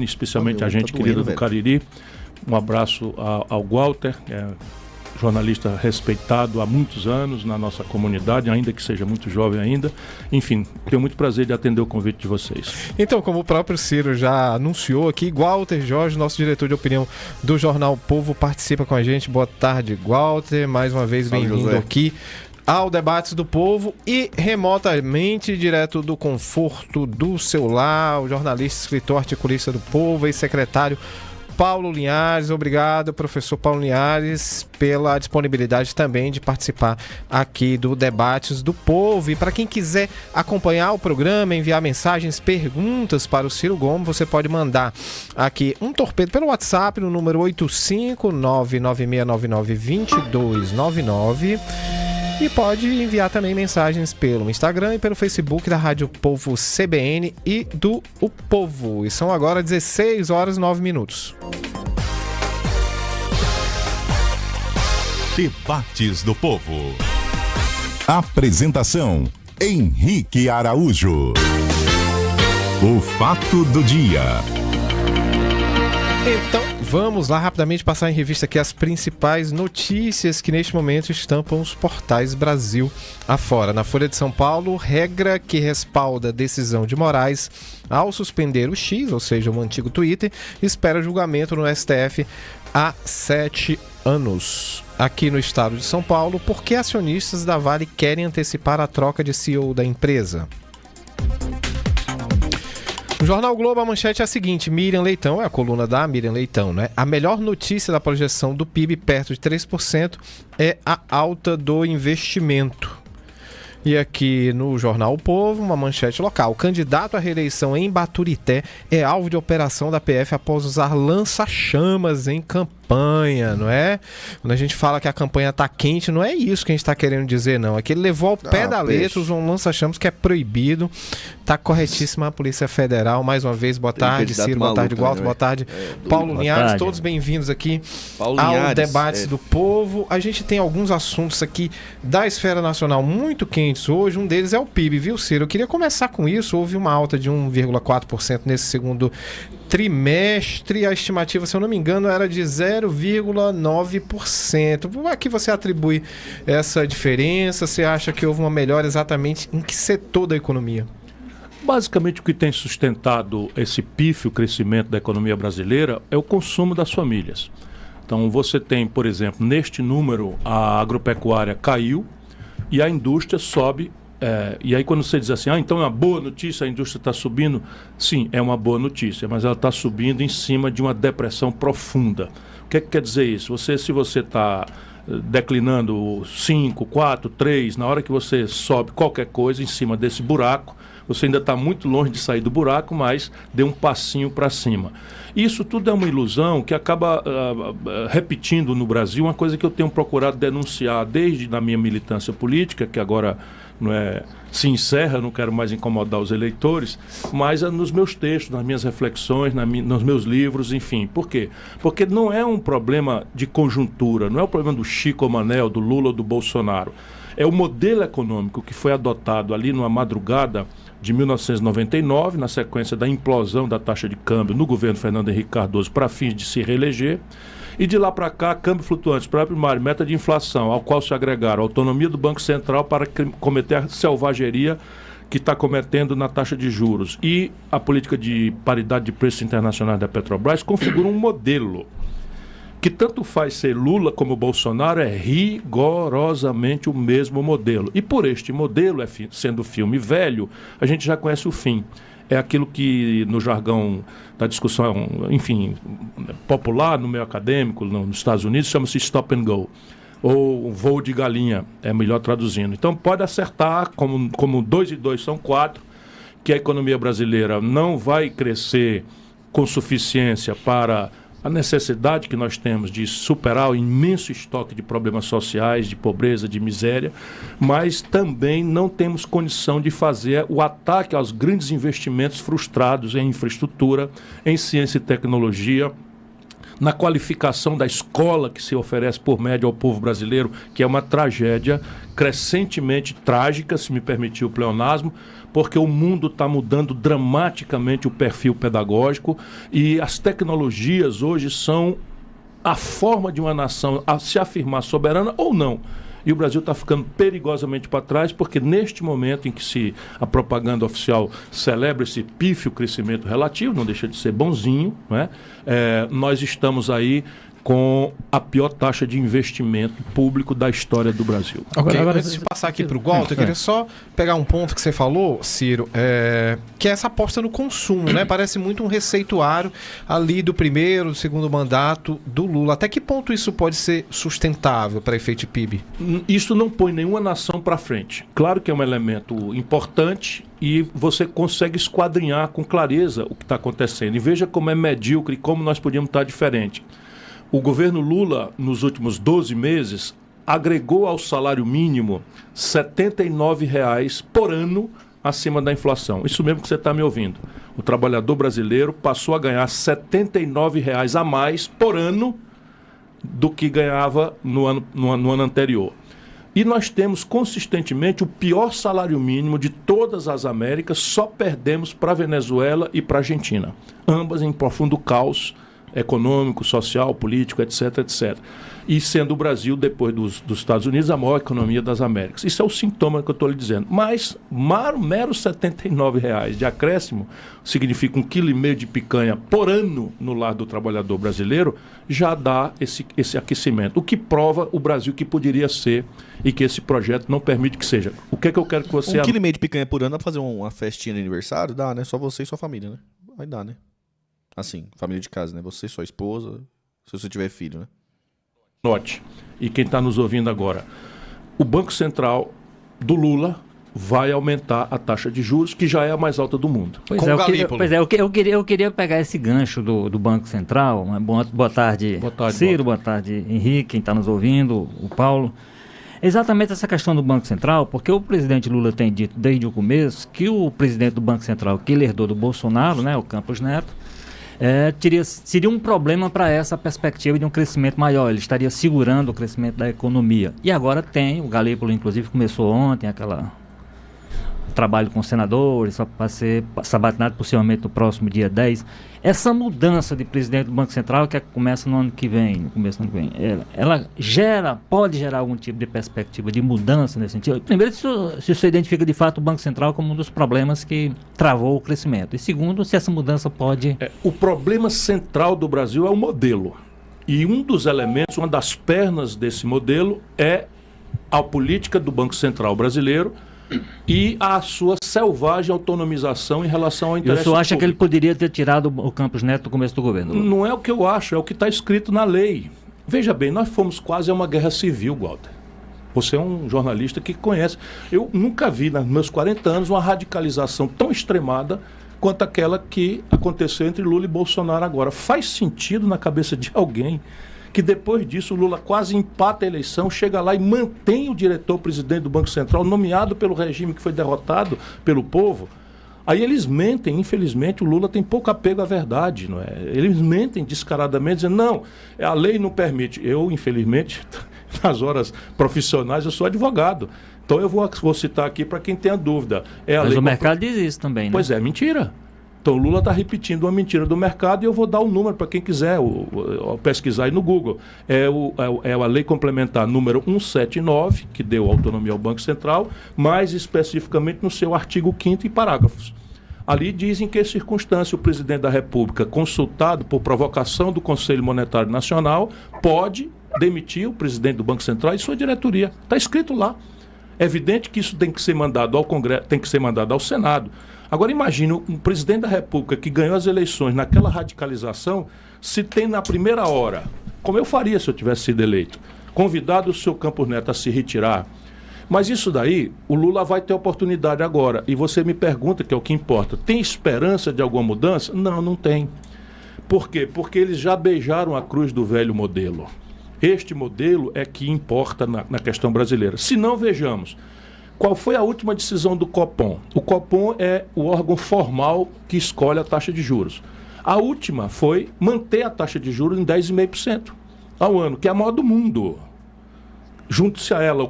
especialmente a gente querida do Cariri. Um abraço ao Walter, que é jornalista respeitado há muitos anos na nossa comunidade, ainda que seja muito jovem ainda. Enfim, tenho muito prazer de atender o convite de vocês. Então, como o próprio Ciro já anunciou aqui, Walter Jorge, nosso diretor de opinião do Jornal Povo, participa com a gente. Boa tarde, Walter. Mais uma vez, bem-vindo aqui ao Debates do Povo e remotamente, direto do conforto do seu lar, o jornalista, escritor, articulista do Povo e secretário Paulo Linhares. Obrigado, professor Paulo Linhares, pela disponibilidade também de participar aqui do Debates do Povo. E para quem quiser acompanhar o programa, enviar mensagens, perguntas para o Ciro Gomes, você pode mandar aqui um torpedo pelo WhatsApp no número 85996992299. E pode enviar também mensagens pelo Instagram e pelo Facebook da Rádio Povo CBN e do O Povo. E são agora 16h09. Debates do Povo. Apresentação: Henrique Araújo. O fato do dia. Então, vamos lá rapidamente passar em revista aqui as principais notícias que neste momento estampam os portais Brasil afora. Na Folha de São Paulo, regra que respalda a decisão de Moraes ao suspender o X, ou seja, o antigo Twitter, espera julgamento no STF há 7 anos. Aqui no estado de São Paulo, por que acionistas da Vale querem antecipar a troca de CEO da empresa? No Jornal Globo, a manchete é a seguinte: Miriam Leitão, é a coluna da Miriam Leitão, né? A melhor notícia da projeção do PIB perto de 3% é a alta do investimento. E aqui no Jornal O Povo, uma manchete local: o candidato à reeleição em Baturité é alvo de operação da PF após usar lança-chamas em campanha, não é? Quando a gente fala que a campanha tá quente, não é isso que a gente tá querendo dizer, não. É que ele levou ao pé da letra, usou um lança-chamas que é proibido. Tá corretíssima a Polícia Federal. Mais uma vez, boa tarde, Ciro, boa tarde, Walter, boa tarde, Paulo Linhares, todos bem-vindos aqui ao Debates do Povo. A gente tem alguns assuntos aqui da esfera nacional muito quentes hoje. Um deles é o PIB, viu, Ciro? Eu queria começar com isso. Houve uma alta de 1,4% nesse segundo trimestre. A estimativa, se eu não me engano, era de 0,9%. A que você atribui essa diferença? Você acha que houve uma melhora exatamente em que setor da economia? Basicamente, o que tem sustentado esse pífio crescimento da economia brasileira é o consumo das famílias. Então, você tem, por exemplo, neste número, a agropecuária caiu e a indústria sobe. E aí quando você diz assim, então é uma boa notícia, a indústria está subindo, sim, é uma boa notícia, mas ela está subindo em cima de uma depressão profunda. O que é que quer dizer isso? Se você está declinando 5, 4, 3, na hora que você sobe qualquer coisa em cima desse buraco, você ainda está muito longe de sair do buraco, mas deu um passinho para cima. Isso tudo é uma ilusão que acaba repetindo no Brasil uma coisa que eu tenho procurado denunciar desde a minha militância política, que agora se encerra, não quero mais incomodar os eleitores, mas nos meus textos, nas minhas reflexões, nos meus livros, enfim. Por quê? Porque não é um problema de conjuntura, não é o problema do Chico ou Manel, do Lula ou do Bolsonaro. É o modelo econômico que foi adotado ali numa madrugada de 1999, na sequência da implosão da taxa de câmbio no governo Fernando Henrique Cardoso para fins de se reeleger. E de lá para cá, câmbio flutuante, próprio primário, meta de inflação, ao qual se agregaram a autonomia do Banco Central para cometer a selvageria que está cometendo na taxa de juros. E a política de paridade de preços internacionais da Petrobras configura um modelo que tanto faz ser Lula como Bolsonaro, é rigorosamente o mesmo modelo. E por este modelo, sendo filme velho, a gente já conhece o fim. É aquilo que no jargão da discussão, enfim, popular, no meio acadêmico, nos Estados Unidos, chama-se stop and go, ou voo de galinha, é melhor traduzindo. Então pode acertar, como 2 e 2 são 4, que a economia brasileira não vai crescer com suficiência para a necessidade que nós temos de superar o imenso estoque de problemas sociais, de pobreza, de miséria, mas também não temos condição de fazer o ataque aos grandes investimentos frustrados em infraestrutura, em ciência e tecnologia, na qualificação da escola que se oferece por médio ao povo brasileiro, que é uma tragédia crescentemente trágica, se me permitir o pleonasmo, porque o mundo está mudando dramaticamente o perfil pedagógico e as tecnologias hoje são a forma de uma nação a se afirmar soberana ou não. E o Brasil está ficando perigosamente para trás, porque neste momento em que a propaganda oficial celebra esse pífio crescimento relativo, não deixa de ser bonzinho, né? Nós estamos aí com a pior taxa de investimento público da história do Brasil. Agora, antes de passar aqui para o Walter, eu queria só pegar um ponto que você falou, Ciro, que é essa aposta no consumo, né? Parece muito um receituário ali do primeiro, do segundo mandato do Lula. Até que ponto isso pode ser sustentável para efeito PIB? Isso não põe nenhuma nação para frente. Claro que é um elemento importante e você consegue esquadrinhar com clareza o que está acontecendo. E veja como é medíocre e como nós podíamos estar diferente. O governo Lula, nos últimos 12 meses, agregou ao salário mínimo R$ 79 por ano acima da inflação. Isso mesmo que você está me ouvindo. O trabalhador brasileiro passou a ganhar R$ 79 a mais por ano do que ganhava no ano anterior. E nós temos consistentemente o pior salário mínimo de todas as Américas, só perdemos para a Venezuela e para a Argentina. Ambas em profundo caos econômico, social, político, etc, etc. E sendo o Brasil, depois dos Estados Unidos, a maior economia das Américas. Isso é o sintoma que eu estou lhe dizendo. Mas mero R$ 79 de acréscimo significa 1,5 kg de picanha por ano no lar do trabalhador brasileiro, já dá esse aquecimento. O que prova o Brasil que poderia ser e que esse projeto não permite que seja. O que é que eu quero que você... 1,5 kg de picanha por ano dá pra fazer uma festinha de aniversário? Dá, né? Só você e sua família, né? Vai dar, né? Assim, família de casa, né? Você, sua esposa, se você tiver filho, né? Note, e quem está nos ouvindo agora, o Banco Central do Lula vai aumentar a taxa de juros, que já é a mais alta do mundo. Eu queria pegar esse gancho do Banco Central. Boa tarde, Ciro, boa tarde, Henrique, quem está nos ouvindo, o Paulo. Exatamente essa questão do Banco Central, porque o presidente Lula tem dito desde o começo que o presidente do Banco Central, que ele herdou do Bolsonaro, né, o Campos Neto, seria um problema para essa perspectiva de um crescimento maior. Ele estaria segurando o crescimento da economia. E agora tem, o Galípolo inclusive começou ontem aquela trabalho com os senadores, só para ser sabatinado possivelmente no próximo dia 10. Essa mudança de presidente do Banco Central, que começa no ano que vem, no começo do ano que vem, ela pode gerar algum tipo de perspectiva de mudança nesse sentido? Primeiro, se você identifica de fato o Banco Central como um dos problemas que travou o crescimento. E segundo, se essa mudança pode... O problema central do Brasil é o modelo. E um dos elementos, uma das pernas desse modelo é a política do Banco Central brasileiro e a sua selvagem autonomização em relação ao interesse público. O senhor acha público. que ele poderia ter tirado o Campos Neto do começo do governo? Não é o que eu acho, é o que está escrito na lei. Veja bem, nós fomos quase a uma guerra civil, Walter. Você é um jornalista que conhece. Eu nunca vi, nos meus 40 anos, uma radicalização tão extremada quanto aquela que aconteceu entre Lula e Bolsonaro agora. Faz sentido na cabeça de alguém que depois disso o Lula quase empata a eleição, chega lá e mantém o diretor-presidente do Banco Central, nomeado pelo regime que foi derrotado pelo povo? Aí eles mentem, infelizmente o Lula tem pouco apego à verdade, não é? Eles mentem descaradamente, dizendo, não, a lei não permite. Eu, infelizmente, nas horas profissionais, eu sou advogado. Então eu vou citar aqui para quem tem a dúvida. Mas o mercado diz isso também, né? Pois é, mentira. Então o Lula está repetindo uma mentira do mercado e eu vou dar o número para quem quiser pesquisar aí no Google. É a lei complementar número 179, que deu autonomia ao Banco Central, mais especificamente no seu artigo 5º e parágrafos. Ali dizem que, em circunstância, o presidente da República, consultado por provocação do Conselho Monetário Nacional, pode demitir o presidente do Banco Central e sua diretoria. Está escrito lá. É evidente que isso tem que ser mandado ao Congresso, tem que ser mandado ao Senado. Agora imagine um presidente da República que ganhou as eleições naquela radicalização, se tem na primeira hora, como eu faria se eu tivesse sido eleito, convidado o senhor Campos Neto a se retirar. Mas isso daí, o Lula vai ter oportunidade agora. E você me pergunta, que é o que importa, tem esperança de alguma mudança? Não, não tem. Por quê? Porque eles já beijaram a cruz do velho modelo. Este modelo é que importa na questão brasileira. Se não, vejamos. Qual foi a última decisão do Copom? O Copom é o órgão formal que escolhe a taxa de juros. A última foi manter a taxa de juros em 10,5% ao ano, que é a maior do mundo. Junte-se a ela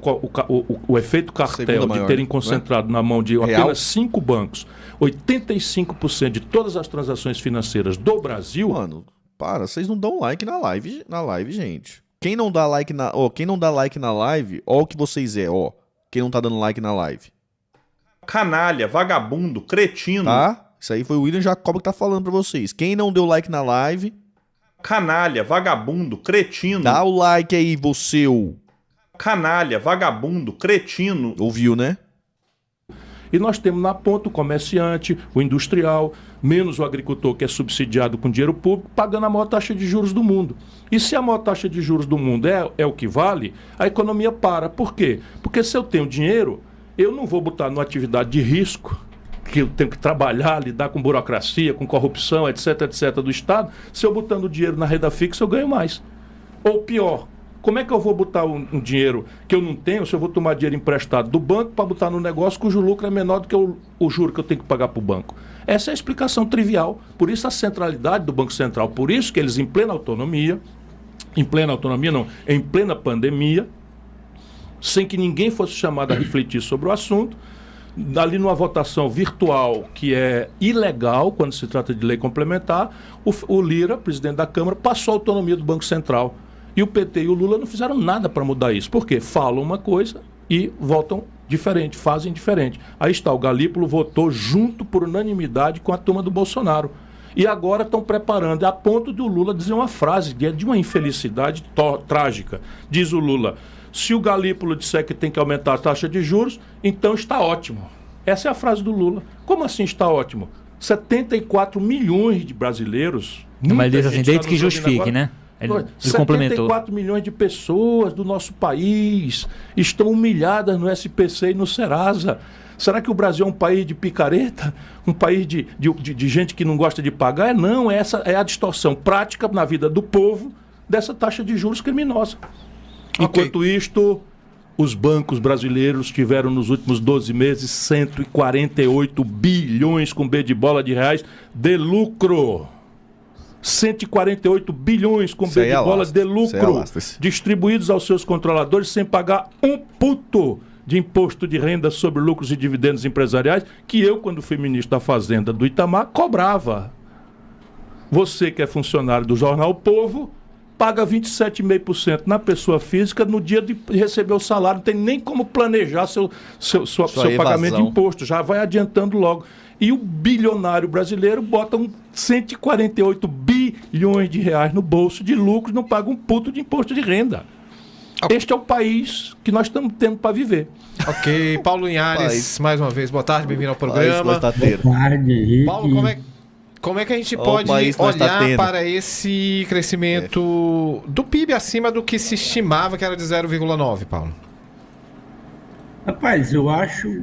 o efeito cartel de terem concentrado na mão de apenas 5 bancos 85% de todas as transações financeiras do Brasil. Mano, vocês não dão like na live, gente. Quem não dá like na live, ó o que vocês ó. Quem não tá dando like na live. Canalha, vagabundo, cretino. Tá? Isso aí foi o William Jacob que tá falando pra vocês. Quem não deu like na live... Canalha, vagabundo, cretino. Dá o like aí, você. Canalha, vagabundo, cretino. Ouviu, né? E nós temos na ponta o comerciante, o industrial, menos o agricultor que é subsidiado com dinheiro público, pagando a maior taxa de juros do mundo. E se a maior taxa de juros do mundo é o que vale, a economia para. Por quê? Porque se eu tenho dinheiro, eu não vou botar numa atividade de risco, que eu tenho que trabalhar, lidar com burocracia, com corrupção, etc, etc, do Estado. Se eu botando dinheiro na renda fixa, eu ganho mais. Ou pior, como é que eu vou botar um dinheiro que eu não tenho, se eu vou tomar dinheiro emprestado do banco para botar no negócio cujo lucro é menor do que o juro que eu tenho que pagar para o banco? Essa é a explicação trivial. Por isso a centralidade do Banco Central. Por isso que eles, em plena pandemia, sem que ninguém fosse chamado a refletir sobre o assunto, ali numa votação virtual que é ilegal quando se trata de lei complementar, o Lira, presidente da Câmara, passou a autonomia do Banco Central. E o PT e o Lula não fizeram nada para mudar isso. Por quê? Falam uma coisa e votam diferente, fazem diferente. Aí está, o Galípolo votou junto por unanimidade com a turma do Bolsonaro. E agora estão preparando, a ponto do Lula dizer uma frase de uma infelicidade trágica. Diz o Lula: se o Galípolo disser que tem que aumentar a taxa de juros, então está ótimo. Essa é a frase do Lula. Como assim está ótimo? 74 milhões de brasileiros... Mas ele diz assim, desde que justifique, né? Ele 74 milhões de pessoas do nosso país estão humilhadas no SPC e no Serasa. Será que o Brasil é um país de picareta? Um país de gente que não gosta de pagar? Não, essa é a distorção prática na vida do povo dessa taxa de juros criminosa. Enquanto isto, os bancos brasileiros tiveram nos últimos 12 meses 148 bilhões com B de bola de reais de lucro. 148 bilhões com B de bola de lucro distribuídos aos seus controladores sem pagar um puto de imposto de renda sobre lucros e dividendos empresariais que eu, quando fui ministro da Fazenda do Itamar, cobrava. Você que é funcionário do jornal O Povo paga 27,5% na pessoa física no dia de receber o salário. Não tem nem como planejar seu pagamento de imposto. Já vai adiantando logo. E o bilionário brasileiro bota 148 bilhões de reais no bolso de lucro e não paga um puto de imposto de renda. Este é o país que nós estamos tendo para viver. Ok, Paulo Linhares, mais uma vez, boa tarde, bem-vindo ao programa. Boa tarde, Henrique. Paulo, como é que a gente pode olhar para esse crescimento do PIB acima do que se estimava, que era de 0,9, Paulo? Rapaz, eu acho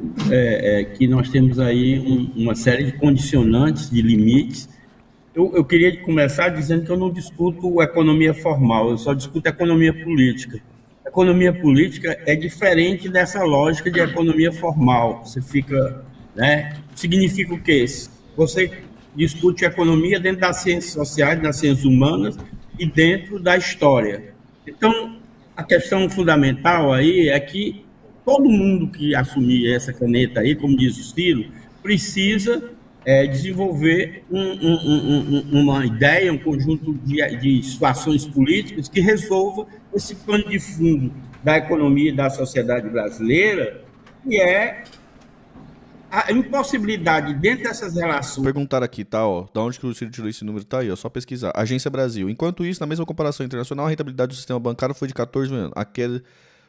que nós temos aí uma série de condicionantes, de limites. Eu queria começar dizendo que eu não discuto economia formal, eu só discuto economia política. Economia política é diferente dessa lógica de economia formal. Você fica, né? Significa o quê? Você discute economia dentro das ciências sociais, das ciências humanas e dentro da história. Então, a questão fundamental aí é que todo mundo que assumir essa caneta aí, como diz o Ciro, precisa desenvolver uma ideia, um conjunto de situações políticas que resolva esse pano de fundo da economia e da sociedade brasileira, que é a impossibilidade dentro dessas relações. Perguntaram aqui, tá, ó, da onde que o Ciro tirou esse número, tá aí, ó, só pesquisar. Agência Brasil. Enquanto isso, na mesma comparação internacional, a rentabilidade do sistema bancário foi de 14 milhões. A queda,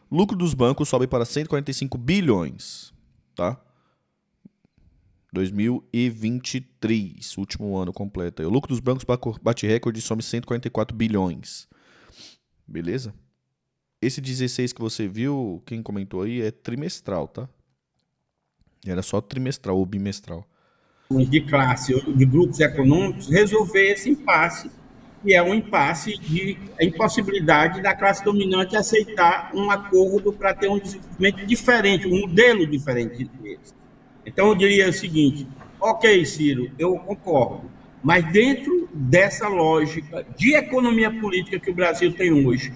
lucro dos bancos sobe para 145 bilhões, tá? 2023, último ano completo. O lucro dos bancos bate recorde e some 144 bilhões. Beleza? Esse 16 que você viu, quem comentou aí, é trimestral, tá? Era só trimestral ou bimestral. De classe, de grupos econômicos, resolver esse impasse, que é um impasse de impossibilidade da classe dominante aceitar um acordo para ter um desenvolvimento diferente, um modelo diferente deles. Então, eu diria o seguinte: ok, Ciro, eu concordo. Mas dentro dessa lógica de economia política que o Brasil tem hoje,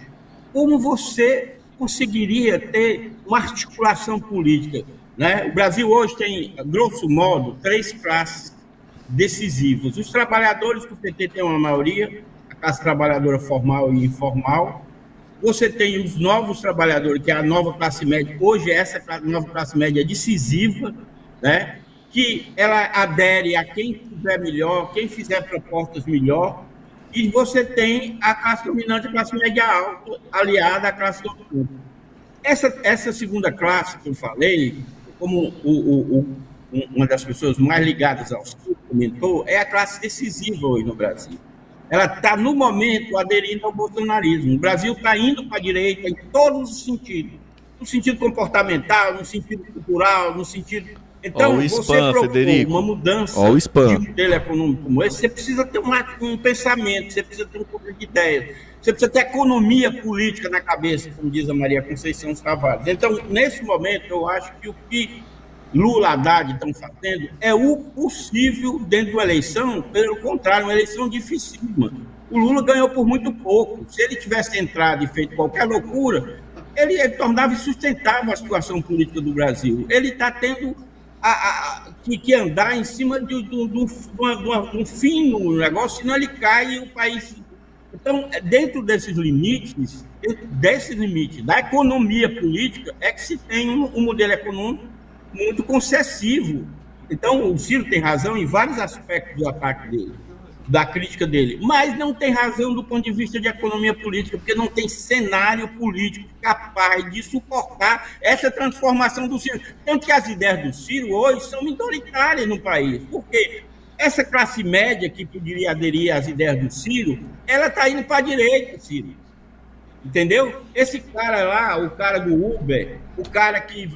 como você conseguiria ter uma articulação política, né? O Brasil hoje tem, grosso modo, 3 classes decisivas. Os trabalhadores, que o PT tem uma maioria, a classe trabalhadora formal e informal. Você tem os novos trabalhadores, que é a nova classe média. Hoje, essa nova classe média é decisiva, né? Que ela adere a quem fizer melhor, quem fizer propostas melhor, e você tem a classe dominante, a classe média alta, aliada à classe dominante. Essa segunda classe que eu falei, como uma das pessoas mais ligadas ao Sul comentou, é a classe decisiva hoje no Brasil. Ela está, no momento, aderindo ao bolsonarismo. O Brasil está indo para a direita em todos os sentidos. No sentido comportamental, no sentido cultural, no sentido... Então, você propor uma mudança de modelo econômico como esse, você precisa ter um pensamento, você precisa ter um pouco de ideia, você precisa ter economia política na cabeça, como diz a Maria Conceição Tavares. Então, nesse momento, eu acho que o que Lula e Haddad estão fazendo é o possível dentro de uma eleição, pelo contrário, uma eleição dificílima. O Lula ganhou por muito pouco. Se ele tivesse entrado e feito qualquer loucura, ele tornava insustentável a situação política do Brasil. Ele está tendo que andar em cima de um fino negócio, senão ele cai e o país... Então, dentro desses limites da economia política, é que se tem um modelo econômico muito concessivo. Então, o Ciro tem razão em vários aspectos do ataque dele, da crítica dele, mas não tem razão do ponto de vista de economia política, porque não tem cenário político capaz de suportar essa transformação do Ciro. Tanto que as ideias do Ciro hoje são minoritárias no país, porque essa classe média que poderia aderir às ideias do Ciro, ela está indo para a direita, Ciro. Entendeu? Esse cara lá, o cara do Uber, o cara que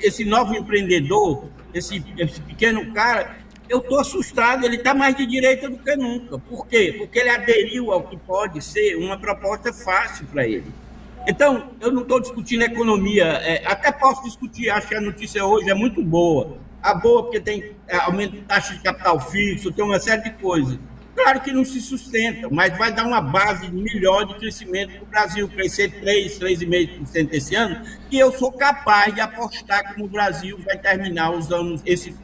esse novo empreendedor, esse pequeno cara, eu estou assustado, ele está mais de direita do que nunca. Por quê? Porque ele aderiu ao que pode ser uma proposta fácil para ele. Então, eu não estou discutindo economia, até posso discutir, acho que a notícia hoje é muito boa. A boa porque tem aumento de taxa de capital fixo, tem uma série de coisas. Claro que não se sustenta, mas vai dar uma base melhor de crescimento para o Brasil, crescer 3,5% esse ano, e eu sou capaz de apostar que no Brasil vai terminar os anos, esse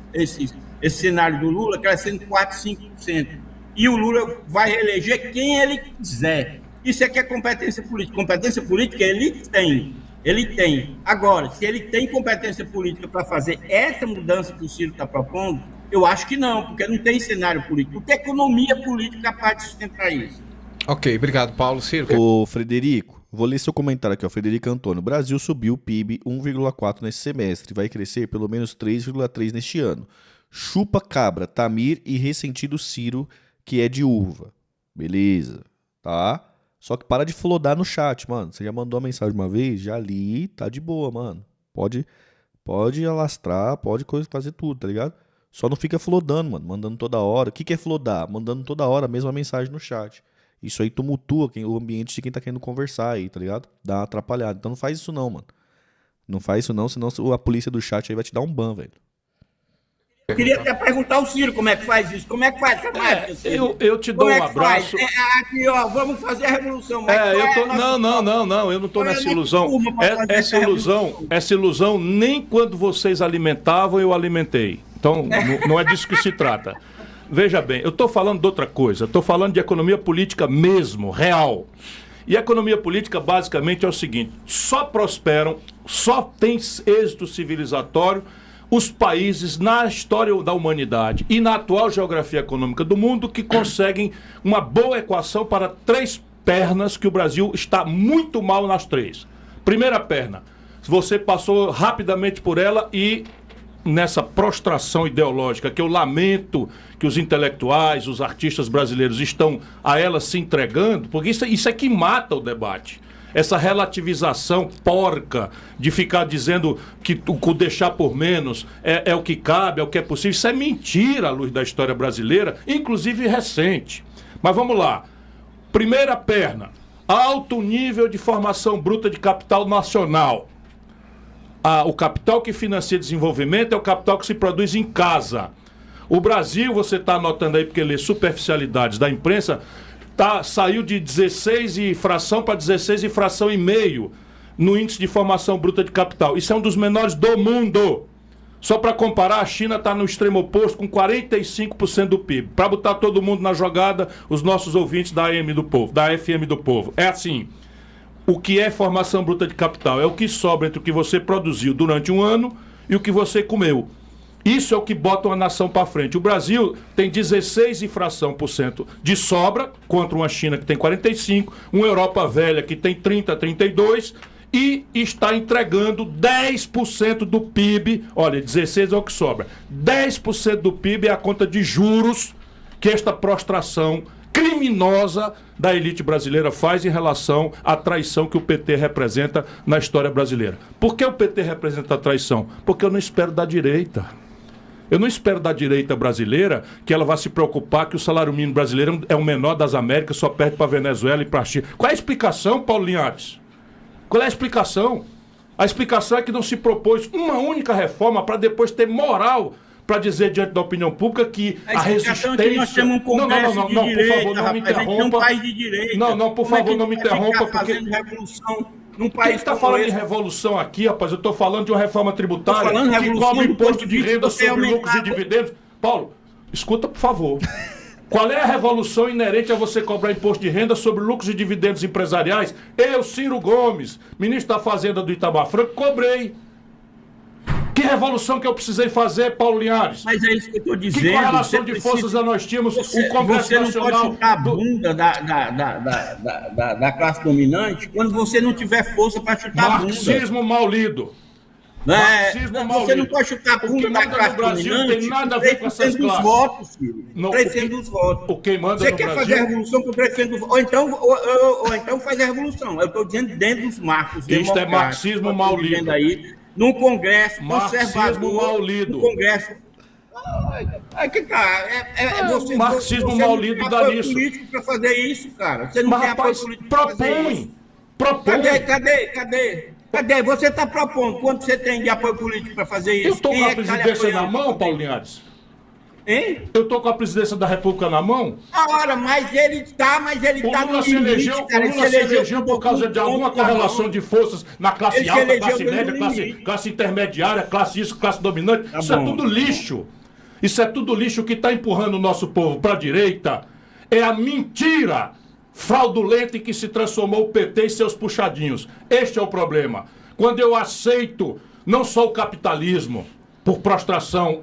cenário do Lula crescendo 4, 5%. E o Lula vai reeleger quem ele quiser. Isso é que é competência política. Competência política ele tem. Ele tem. Agora, se ele tem competência política para fazer essa mudança que o Ciro está propondo, eu acho que não, porque não tem cenário político. Não tem economia política capaz de sustentar isso. Ok, obrigado, Paulo. Ciro. Ô, Frederico, vou ler seu comentário aqui, ó. Frederico Antônio. O Brasil subiu o PIB 1,4 nesse semestre. Vai crescer pelo menos 3,3 neste ano. Chupa cabra, Tamir e ressentido Ciro, que é de uva. Beleza, tá? Só que para de flodar no chat, mano. Você já mandou a mensagem uma vez? Já li, tá de boa, mano. Pode alastrar, pode fazer tudo, tá ligado? Só não fica flodando, mano. Mandando toda hora. O que é flodar? Mandando toda hora a mesma mensagem no chat. Isso aí tumultua o ambiente de quem tá querendo conversar aí, tá ligado? Dá uma atrapalhada. Então não faz isso não, mano. Não faz isso não, senão a polícia do chat aí vai te dar um ban, velho. Eu queria até perguntar ao Ciro como é que faz isso. Como é que faz essa mágica, Ciro? Eu te dou um abraço. Aqui, ó, vamos fazer a revolução. Não, eu não tô nessa ilusão. Essa ilusão, nem quando vocês alimentavam, eu alimentei. Então, não é disso que se trata. Veja bem, eu estou falando de outra coisa. Estou falando de economia política mesmo, real. E a economia política, basicamente, é o seguinte. Só prosperam, só tem êxito civilizatório os países na história da humanidade e na atual geografia econômica do mundo que conseguem uma boa equação para 3 pernas que o Brasil está muito mal nas 3. Primeira perna, você passou rapidamente por ela e nessa prostração ideológica que eu lamento que os intelectuais, os artistas brasileiros estão a ela se entregando, porque isso é que mata o debate. Essa relativização porca de ficar dizendo que o deixar por menos é o que cabe, é o que é possível. Isso é mentira à luz da história brasileira, inclusive recente. Mas vamos lá. Primeira perna, alto nível de formação bruta de capital nacional. O capital que financia desenvolvimento é o capital que se produz em casa. O Brasil, você está anotando aí porque lê superficialidades da imprensa, saiu de 16 e fração para 16 e fração e meio no índice de formação bruta de capital. Isso é um dos menores do mundo. Só para comparar, a China está no extremo oposto com 45% do PIB. Para botar todo mundo na jogada, os nossos ouvintes da AM do Povo, da FM do Povo. É assim, o que é formação bruta de capital? É o que sobra entre o que você produziu durante um ano e o que você comeu. Isso é o que bota uma nação para frente. O Brasil tem 16 e fração por cento de sobra, contra uma China que tem 45%, uma Europa velha que tem 30%, 32%, e está entregando 10% do PIB. Olha, 16 é o que sobra. 10% do PIB é a conta de juros que esta prostração criminosa da elite brasileira faz em relação à traição que o PT representa na história brasileira. Por que o PT representa a traição? Porque eu não espero da direita. Eu não espero da direita brasileira que ela vá se preocupar que o salário mínimo brasileiro é o menor das Américas, só perde para a Venezuela e para a China. Qual é a explicação, Paulo Linhares? Qual é a explicação? A explicação é que não se propôs uma única reforma para depois ter moral para dizer diante da opinião pública que a resistência... É que nós temos um congresso não, de direita, por favor, não me interrompa. A gente é um país de direita. Não, por favor, não me interrompa, porque... revolução num Quem país está falando de revolução aqui, rapaz? Eu estou falando de uma reforma tributária que cobra imposto de renda sobre lucros e dividendos. Paulo, escuta, por favor. Qual é a revolução inerente a você cobrar imposto de renda sobre lucros e dividendos empresariais? Eu, Ciro Gomes, ministro da Fazenda do Itamar Franco, cobrei. Que revolução que eu precisei fazer, Paulo Linhares? Mas é isso que eu estou dizendo. Que correlação de forças nós tínhamos? O Congresso você não Nacional... pode chutar a bunda da classe dominante quando você não tiver força para chutar a bunda. Marxismo mal lido. Você não pode chutar a bunda da classe dominante. Tem nada a ver com essas classes. Votos, filho. 3% dos votos. O que manda você no quer Brasil... fazer a revolução com 3% dos votos? Ou então faz a revolução. Eu estou dizendo dentro dos marcos. Isto é marxismo mal lido. Aí, no Congresso marxismo mal lido. No Congresso. Que tá. Você, marxismo mal lido dá nisso. Você não tem político para fazer isso, cara. Você não tem apoio político para fazer isso. Propõe. Cadê? Você está propondo. Quanto você tem de apoio político para fazer isso? Eu estou com a presidência na mão, Paulo Linhares? Hein? Eu estou com a presidência da República na mão? Ora, mas ele está o Lula se elegeu por causa de alguma correlação de forças na classe alta, classe média, classe intermediária, classe isso, classe dominante. Isso é tudo lixo. Isso é tudo lixo. O que está empurrando o nosso povo para a direita é a mentira fraudulenta em que se transformou o PT e seus puxadinhos. Este é o problema. Quando eu aceito não só o capitalismo, por prostração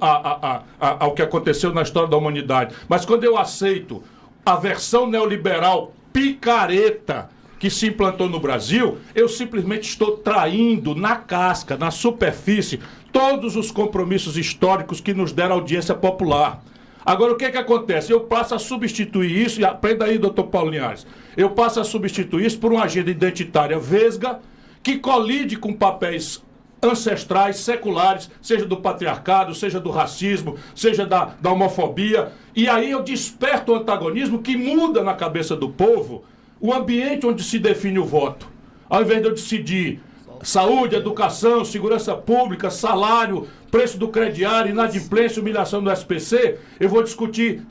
ao que aconteceu na história da humanidade, mas quando eu aceito a versão neoliberal picareta que se implantou no Brasil, eu simplesmente estou traindo na casca, na superfície, todos os compromissos históricos que nos deram audiência popular. Agora, o que acontece? Eu passo a substituir isso, e aprenda aí, doutor Paulo Linhares, eu passo a substituir isso por uma agenda identitária vesga, que colide com papéis ancestrais, seculares, seja do patriarcado, seja do racismo, seja da homofobia, e aí eu desperto o antagonismo que muda na cabeça do povo o ambiente onde se define o voto. Ao invés de eu decidir saúde, educação, segurança pública, salário, preço do crediário, inadimplência, humilhação do SPC, eu vou discutir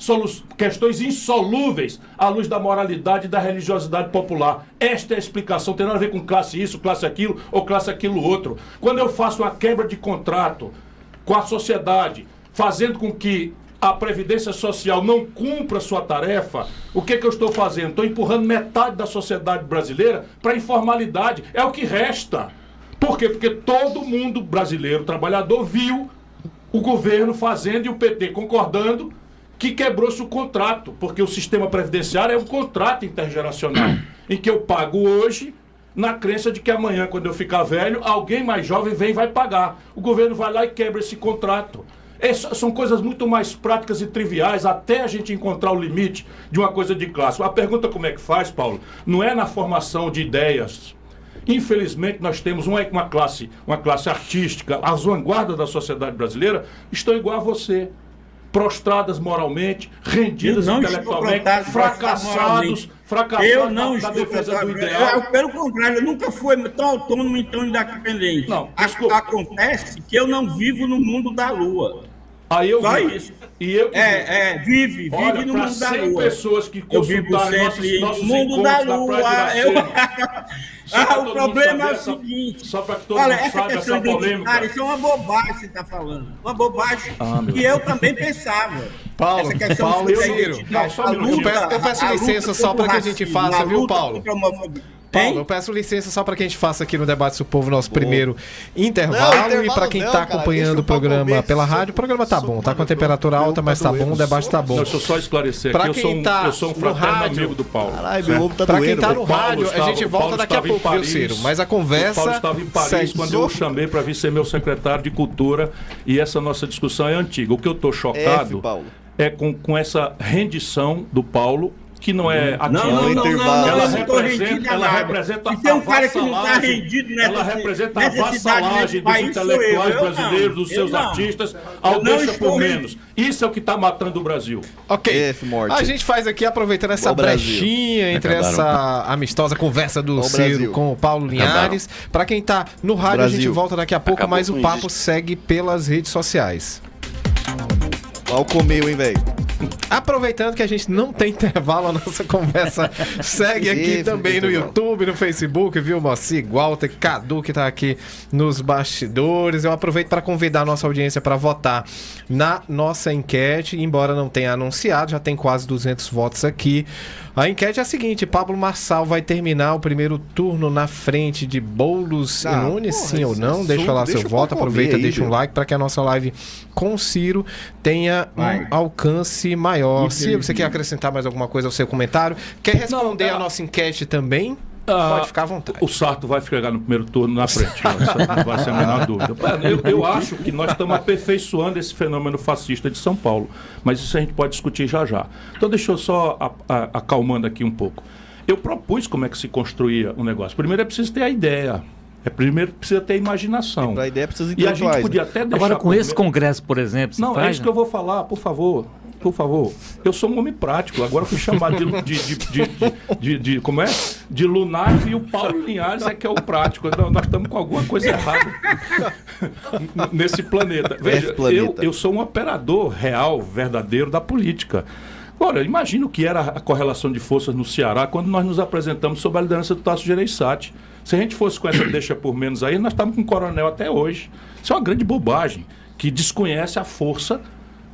questões insolúveis à luz da moralidade e da religiosidade popular. Esta é a explicação, tem nada a ver com classe isso, classe aquilo ou classe aquilo outro. Quando eu faço uma quebra de contrato com a sociedade, fazendo com que a Previdência Social não cumpra sua tarefa, o que eu estou fazendo? Estou empurrando metade da sociedade brasileira para a informalidade. É o que resta. Por quê? Porque todo mundo brasileiro, trabalhador, viu o governo fazendo e o PT concordando que quebrou-se o contrato, porque o sistema previdenciário é um contrato intergeracional, em que eu pago hoje na crença de que amanhã, quando eu ficar velho, alguém mais jovem vem e vai pagar. O governo vai lá e quebra esse contrato. São coisas muito mais práticas e triviais, até a gente encontrar o limite de uma coisa de classe. A pergunta como é que faz, Paulo, não é na formação de ideias. Infelizmente, nós temos uma classe artística, as vanguardas da sociedade brasileira estão igual a você. Prostradas moralmente, rendidas intelectualmente, fracassados na defesa do ideal. Pelo contrário, eu nunca fui tão autônomo e tão independente. Não, acontece que eu não vivo no mundo da lua. Aí eu Só vi. isso. E eu Vive olha, no para mundo da 100 lua. pessoas que Eu vivo consultaram sempre nossos no mundo da encontros na lua. Praia de Iracema, só pra todo O mundo problema saber é o seguinte. Só para que todo Olha, mundo essa saiba questão essa polêmica. identitária, isso é uma bobagem que você está falando. Uma bobagem que eu também pensava. Paulo, Essa questão Paulo da e Ciro. identidade, Não, só um a minutinho. luta- Eu peço a luta licença só contra para o que a gente racismo, faça, a viu, luta Paulo? contra a homofobia. Paulo, Hein? eu peço licença só para que a gente faça aqui no Debate do Povo nosso primeiro intervalo. intervalo E para quem não, está cara, acompanhando deixa o o Paulo programa comer, pela rádio, o programa tá bom, tá com a temperatura alta, mas tá bom, o debate tá bom. Não, deixa eu só esclarecer Pra aqui, quem tá eu sou um no fraterno rádio- amigo do Paulo. Caralho, certo? meu ovo tá Pra quem doendo. tá velho. no rádio, a gente volta Paulo daqui a estava em pouco, viu, Paris. Ciro? Mas a O Paulo conversa estava em Paris segue. quando eu o chamei para vir ser meu secretário de Cultura e essa nossa discussão é antiga. O que eu estou chocado Paulo. é com essa rendição do Paulo, que não é ativa. Não, intervalo. eu não tô rendido a ela nada. representa Se tem um cara que não tá avassalagem, rendido nessa ela representa a necessidade avassalagem nesse dos país, sou intelectuais eu não. brasileiros, dos Eu seus não. artistas, ao Eu não deixa estou por rendido. menos. Isso é o que está matando o Brasil. Ok. F, morte. A gente faz aqui, aproveitando essa Ó o Brasil. brechinha entre Acabaram. essa amistosa conversa do Ó o Ciro Brasil. com o Paulo Linhares. Pra quem tá no rádio, a gente Brasil. volta daqui a pouco, Acabou mas o com papo isso. segue pelas redes sociais. Pau comeu, hein, velho? Aproveitando que a gente não tem intervalo, a nossa conversa segue aqui Ih, também no intervalo. YouTube, no Facebook, viu, Moacir, Walter, Cadu, que tá aqui nos bastidores. Eu aproveito para convidar a nossa audiência para votar na nossa enquete, embora não tenha anunciado, já tem quase 200 votos aqui. A enquete é a seguinte: Pablo Marçal vai terminar o primeiro turno na frente de Boulos Ah, Nunes, porra, sim ou esse não? assunto, Deixa lá deixa seu o voto, Paulo aproveita, comer aí, deixa um viu? like para que a nossa live com Ciro tenha Vai. um alcance maior. Ciro, você quer acrescentar mais alguma coisa ao seu comentário? Quer responder a nossa enquete também? Pode ficar à vontade. O Sarto vai chegar no primeiro turno na frente, não vai ser a menor dúvida. Eu acho que nós estamos aperfeiçoando esse fenômeno fascista de São Paulo, mas isso a gente pode discutir já já. Então deixa eu só acalmando aqui um pouco. Eu propus como é que se construía um negócio. Primeiro é preciso ter a ideia. Primeiro precisa ter a imaginação. Pra ideia precisa E a gente intelectuais, podia né? até deixar... Agora, com por esse meio- congresso, por exemplo, se Não, faz, é isso que eu vou falar, por favor. Por favor. Eu sou um homem prático. Agora eu fui chamado de como é? De lunático, e o Paulo Linhares é que é o prático. Nós estamos com alguma coisa errada nesse planeta. Veja, planeta. eu sou um operador real, verdadeiro da política. Agora, imagina o que era a correlação de forças no Ceará quando nós nos apresentamos sob a liderança do Tasso Gereissati. Se a gente fosse com essa deixa por menos aí, nós estávamos com o coronel até hoje. Isso é uma grande bobagem, que desconhece a força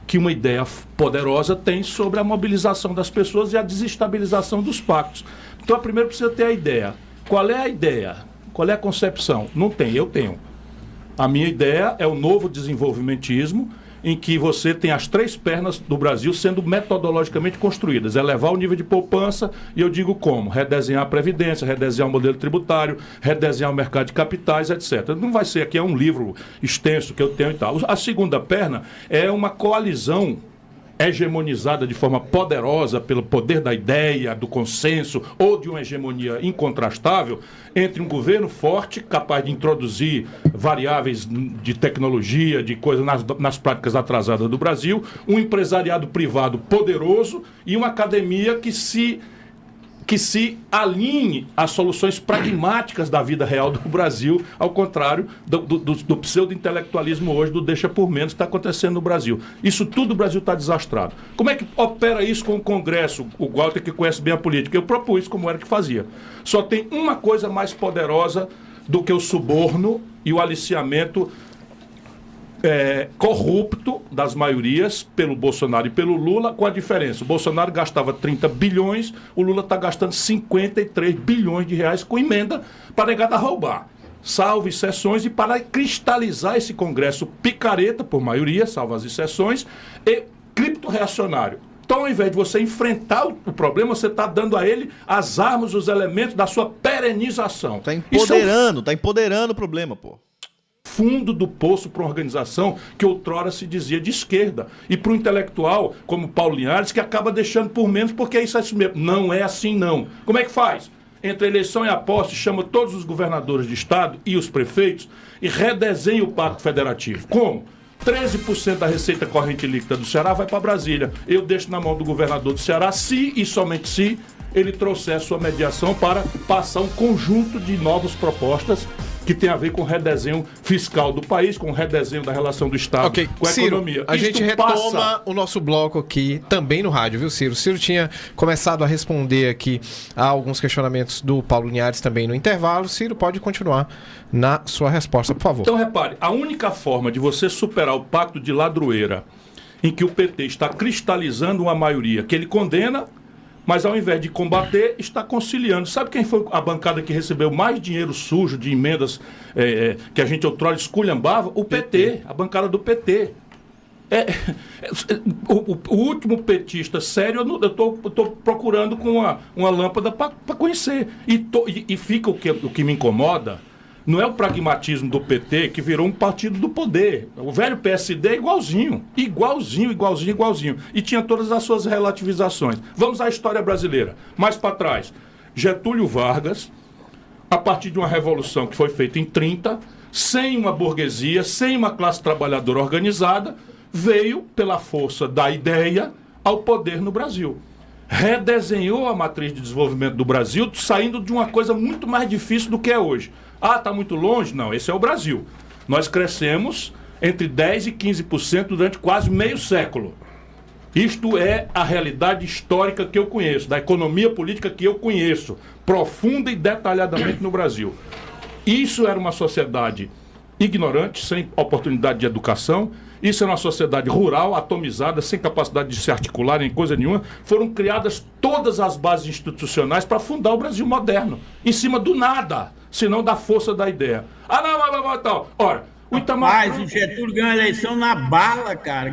que uma ideia poderosa tem sobre a mobilização das pessoas e a desestabilização dos pactos. Então, primeiro precisa ter a ideia. Qual é a ideia? Qual é a concepção? Não tem, eu tenho. A minha ideia é o novo desenvolvimentismo, em que você tem as três pernas do Brasil sendo metodologicamente construídas. Elevar o nível de poupança, e eu digo como? Redesenhar a Previdência, redesenhar o modelo tributário, redesenhar o mercado de capitais, etc. Não vai ser aqui, é um livro extenso que eu tenho e tal. A segunda perna é uma coalizão hegemonizada de forma poderosa pelo poder da ideia, do consenso ou de uma hegemonia incontrastável entre um governo forte, capaz de introduzir variáveis de tecnologia, de coisas nas práticas atrasadas do Brasil, um empresariado privado poderoso e uma academia que se alinhe às soluções pragmáticas da vida real do Brasil, ao contrário do pseudo-intelectualismo hoje, do deixa por menos que está acontecendo no Brasil. Isso tudo o Brasil está desastrado. Como é que opera isso com o Congresso? O Walter, que conhece bem a política, eu propus como era que fazia. Só tem uma coisa mais poderosa do que o suborno e o aliciamento corrupto das maiorias pelo Bolsonaro e pelo Lula, com a diferença: o Bolsonaro gastava 30 bilhões, o Lula está gastando 53 bilhões de reais com emenda para negar a roubar. Salvo exceções, e para cristalizar esse Congresso picareta, por maioria, salvo as exceções, e criptorreacionário. Então, ao invés de você enfrentar o problema, você está dando a ele as armas, os elementos da sua perenização. Tá Isso é empoderando o problema, pô. fundo do poço para uma organização que outrora se dizia de esquerda. E para o intelectual, como Paulo Linhares, que acaba deixando por menos porque isso é isso mesmo. Não é assim, não. Como é que faz? Entre a eleição e a posse, chama todos os governadores de estado e os prefeitos e redesenha o pacto federativo. Como? 13% da receita corrente líquida do Ceará vai para Brasília. Eu deixo na mão do governador do Ceará, se e somente se ele trouxer a sua mediação para passar um conjunto de novas propostas que tem a ver com o redesenho fiscal do país, com o redesenho da relação do Estado com a Ciro, economia. a gente retoma passa... o nosso bloco aqui, também no rádio, viu, Ciro? Ciro tinha começado a responder aqui a alguns questionamentos do Paulo Linhares também no intervalo. Ciro, pode continuar na sua resposta, por favor. Então, repare, a única forma de você superar o pacto de ladroeira em que o PT está cristalizando uma maioria que ele condena, mas ao invés de combater, está conciliando. Sabe quem foi a bancada que recebeu mais dinheiro sujo de emendas que a gente outrora esculhambava? O PT, a bancada do PT. O último petista sério, eu estou procurando com uma lâmpada para conhecer. E fica o que me incomoda, não é o pragmatismo do PT que virou um partido do poder. O velho PSD é igualzinho. E tinha todas as suas relativizações. Vamos à história brasileira. Mais para trás. Getúlio Vargas, a partir de uma revolução que foi feita em 30, sem uma burguesia, sem uma classe trabalhadora organizada, veio, pela força da ideia, ao poder no Brasil. Redesenhou a matriz de desenvolvimento do Brasil, saindo de uma coisa muito mais difícil do que é hoje. Ah, está muito longe? Não, esse é o Brasil. Nós crescemos entre 10% e 15% durante quase meio século. Isto é a realidade histórica que eu conheço, da economia política que eu conheço, profunda e detalhadamente no Brasil. Isso era uma sociedade ignorante, sem oportunidade de educação. Isso era uma sociedade rural, atomizada, sem capacidade de se articular em coisa nenhuma. Foram criadas todas as bases institucionais para fundar o Brasil moderno, em cima do nada, senão da força da ideia. Ah, não, tal. Ora, o Itamar... Mas o Getúlio ganhou a eleição na bala, cara.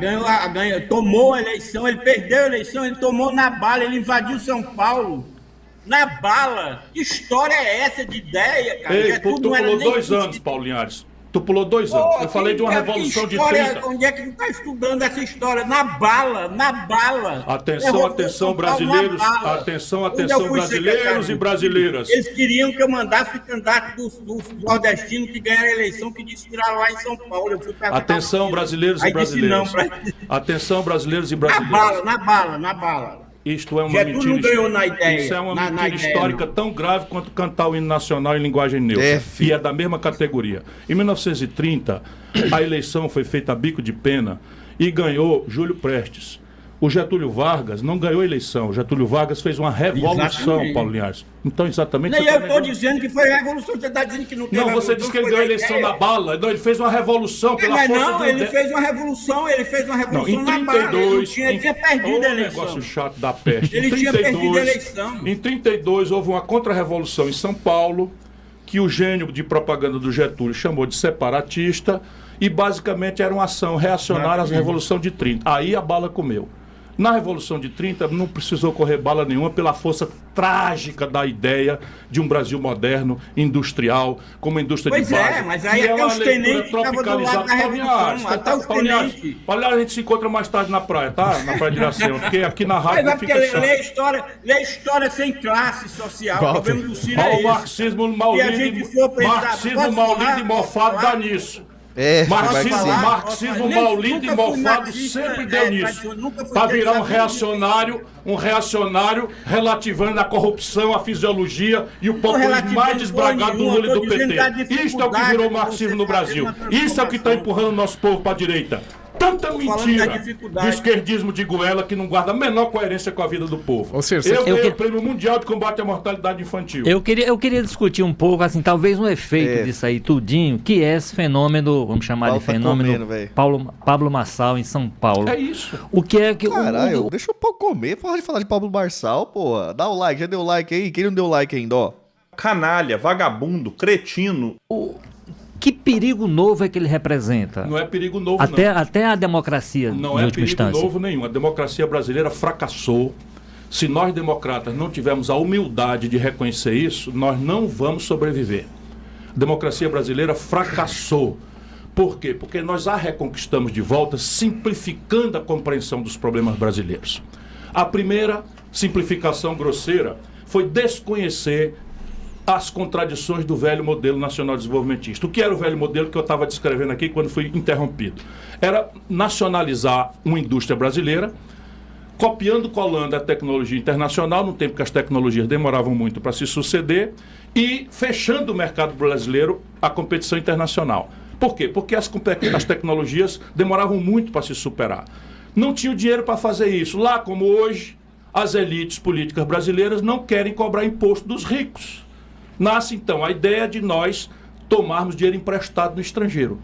Tomou a eleição, ele perdeu a eleição, ele tomou na bala, ele invadiu São Paulo. Na bala. Que história é essa de ideia, cara? Ei, tu pulou 2 anos, Paulo Linhares. Tu pulou 2 anos. Eu falei de uma revolução de 30. Onde é que tu está estudando essa história? Na bala. Atenção, brasileiros. Atenção, brasileiros e brasileiras. Eles queriam que eu mandasse o candidato dos nordestinos que ganharam a eleição, que desfilaram lá em São Paulo. Atenção, brasileiros e brasileiras. Atenção, brasileiros e brasileiras. Na bala. Isto é uma mentira. Isso é uma mentira histórica tão grave quanto cantar o hino nacional em linguagem neutra. E é da mesma categoria. Em 1930, a eleição foi feita a bico de pena e ganhou Júlio Prestes. O Getúlio Vargas não ganhou a eleição. O Getúlio Vargas fez uma revolução, Paulo Linhares. Então, exatamente... Nem eu estou dizendo que foi revolução. Você está dizendo que não teve revolução. Não, você disse que ele ganhou a eleição na bala. Não, ele fez uma revolução pela força do... Não, ele fez uma revolução na bala. Ele tinha perdido a eleição. Negócio chato da peste. Ele tinha perdido a eleição. Em 32, houve uma contra-revolução em São Paulo, que o gênio de propaganda do Getúlio chamou de separatista, e basicamente era uma ação reacionária à Revolução de 30. Aí a bala comeu. Na Revolução de 30 não precisou correr bala nenhuma pela força trágica da ideia de um Brasil moderno, industrial, como indústria de base. Mas aí até os tenentes estavam do lado da Revolução, até os tenentes. Olha, a gente se encontra mais tarde na praia, tá? Na Praia de Iracema, porque aqui na rádio não fica chato. Lê história sem classe social. O problema do Ciro é o marxismo maulido e mofado dá nisso. Marxismo maulido e mofado sempre deu nisso. Para virar um reacionário relativando a corrupção, a fisiologia e o populismo mais desbragado do Lula e do PT. Isto é o que virou marxismo no Brasil. Isso é o que está empurrando o nosso povo para a direita. Tanta mentira do esquerdismo de goela que não guarda a menor coerência com a vida do povo. Ou seja, eu ganhei o Prêmio Mundial de Combate à Mortalidade Infantil. Eu queria discutir um pouco, assim, talvez um efeito disso aí tudinho, que é esse fenômeno, vamos chamar de fenômeno Pablo Marçal em São Paulo. É isso. O que é que... Caralho, deixa o pau comer, pode falar de Pablo Marçal, pô. Dá o like, já deu like aí? Quem não deu like ainda, ó? Canalha, vagabundo, cretino. Que perigo novo é que ele representa? Não é perigo novo, até a democracia, não é perigo novo nenhum. A democracia brasileira fracassou. Se nós, democratas, não tivermos a humildade de reconhecer isso, nós não vamos sobreviver. A democracia brasileira fracassou. Por quê? Porque nós a reconquistamos de volta simplificando a compreensão dos problemas brasileiros. A primeira simplificação grosseira foi desconhecer as contradições do velho modelo nacional desenvolvimentista. O que era o velho modelo que eu estava descrevendo aqui quando fui interrompido? Era nacionalizar uma indústria brasileira, copiando, colando a tecnologia internacional, no tempo que as tecnologias demoravam muito para se suceder, e fechando o mercado brasileiro à competição internacional. Por quê? Porque as tecnologias demoravam muito para se superar. Não tinha dinheiro para fazer isso. Lá como hoje, as elites políticas brasileiras não querem cobrar imposto dos ricos. Nasce então a ideia de nós tomarmos dinheiro emprestado no estrangeiro.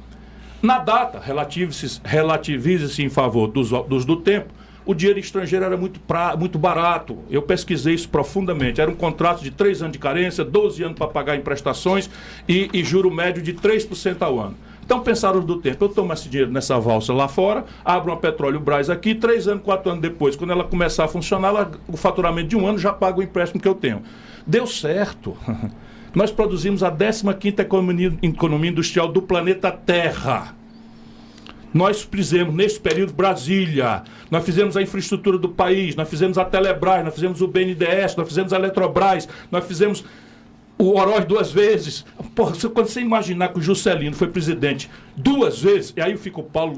Na data, relativize-se em favor dos do tempo, o dinheiro estrangeiro era muito barato. Eu pesquisei isso profundamente. Era um contrato de 3 anos de carência, 12 anos para pagar em prestações e juro médio de 3% ao ano. Então pensaram do tempo, eu tomo esse dinheiro nessa valsa lá fora, abro uma Petróleo Brás aqui, 3 anos, 4 anos depois, quando ela começar a funcionar, o faturamento de um ano já paga o empréstimo que eu tenho. Deu certo. Nós produzimos a 15ª economia industrial do planeta Terra. Nós fizemos, nesse período, Brasília, nós fizemos a infraestrutura do país, nós fizemos a Telebrás, nós fizemos o BNDES, nós fizemos a Eletrobras, nós fizemos o Oroz 2 vezes. Porra, quando você imaginar que o Juscelino foi presidente 2 vezes, e aí fica o Paulo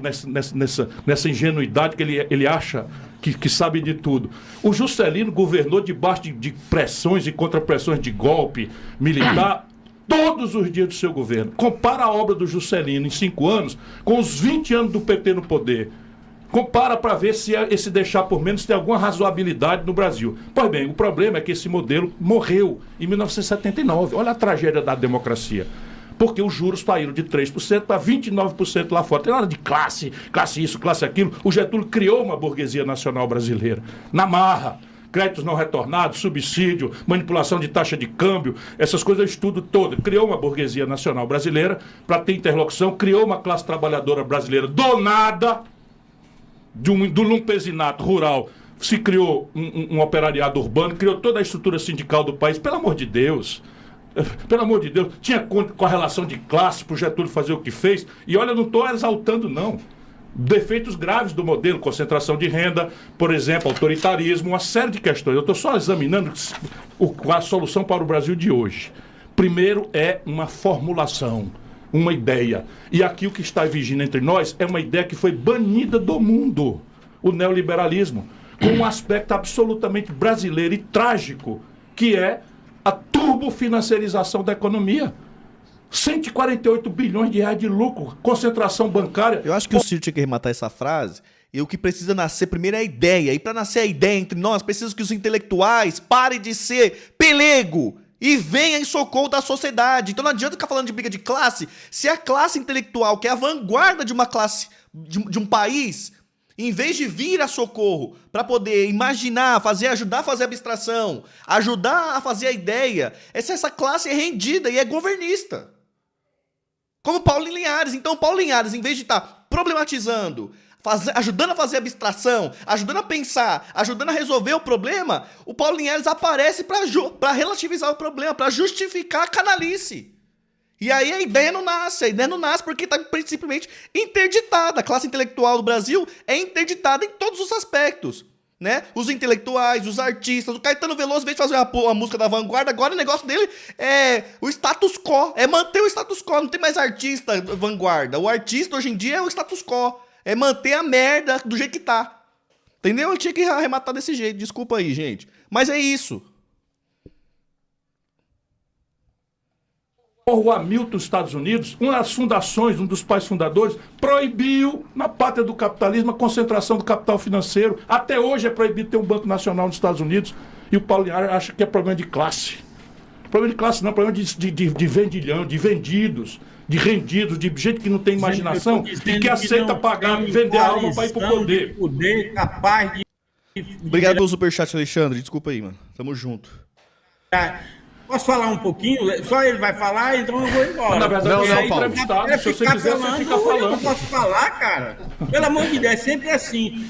nessa ingenuidade que ele acha que sabe de tudo. O Juscelino governou debaixo de pressões e contrapressões de golpe militar todos os dias do seu governo. Compara a obra do Juscelino em 5 anos com os 20 anos do PT no poder. Compara para ver se esse deixar por menos tem alguma razoabilidade no Brasil. Pois bem, o problema é que esse modelo morreu em 1979. Olha a tragédia da democracia. Porque os juros saíram de 3% para 29% lá fora. Tem nada de classe isso, classe aquilo. O Getúlio criou uma burguesia nacional brasileira. Na marra. Créditos não retornados, subsídio, manipulação de taxa de câmbio, essas coisas eu estudo todo. Criou uma burguesia nacional brasileira para ter interlocução, criou uma classe trabalhadora brasileira do nada, do lumpesinato rural, se criou um operariado urbano, criou toda a estrutura sindical do país. Pelo amor de Deus, tinha correlação de classe para o Getúlio fazer o que fez. E olha, eu não estou exaltando, não. Defeitos graves do modelo, concentração de renda, por exemplo, autoritarismo, uma série de questões. Eu estou só examinando a solução para o Brasil de hoje. Primeiro é uma formulação, uma ideia. E aqui o que está vigindo entre nós é uma ideia que foi banida do mundo, o neoliberalismo, com um aspecto absolutamente brasileiro e trágico, que é a turbofinanciarização da economia. 148 bilhões de reais de lucro, concentração bancária. Eu acho que o Ciro tinha que rematar essa frase. E o que precisa nascer primeiro é a ideia. E para nascer a ideia entre nós, precisa que os intelectuais parem de ser pelego e venham em socorro da sociedade. Então não adianta ficar falando de briga de classe, se a classe intelectual, que é a vanguarda de uma classe, de um país, em vez de vir a socorro para poder imaginar, ajudar a fazer abstração, ajudar a fazer a ideia, essa classe é rendida e é governista. Como Paulo Linhares. Então, Paulo Linhares, em vez de estar problematizando, ajudando a fazer abstração, ajudando a pensar, ajudando a resolver o problema, o Paulo Linhares aparece para relativizar o problema, para justificar a canalice. E aí a ideia não nasce porque está simplesmente interditada. A classe intelectual do Brasil é interditada em todos os aspectos. Né? Os intelectuais, os artistas, o Caetano Veloso veio fazer uma música da vanguarda, agora o negócio dele é o status quo, é manter o status quo, não tem mais artista vanguarda. O artista hoje em dia é o status quo, é manter a merda do jeito que tá. Entendeu? Eu tinha que arrematar desse jeito, desculpa aí, gente. Mas é isso. O Hamilton dos Estados Unidos, uma das fundações, um dos pais fundadores, proibiu, na pátria do capitalismo, a concentração do capital financeiro. Até hoje é proibido ter um Banco Nacional nos Estados Unidos. E o Paulo Linhares acha que é problema de classe. Problema de classe não, problema de vendilhão, de vendidos, de rendidos, de gente que não tem imaginação e que aceita pagar, vender a alma para ir pro poder. Poder capaz de... Obrigado pelo superchat, Alexandre. Desculpa aí, mano. Tamo junto. Posso falar um pouquinho? Só ele vai falar, então eu vou embora. Na verdade, não, Paulo. Se você quiser, você fica falando. Eu não posso falar, cara. Pelo amor de Deus, é sempre assim.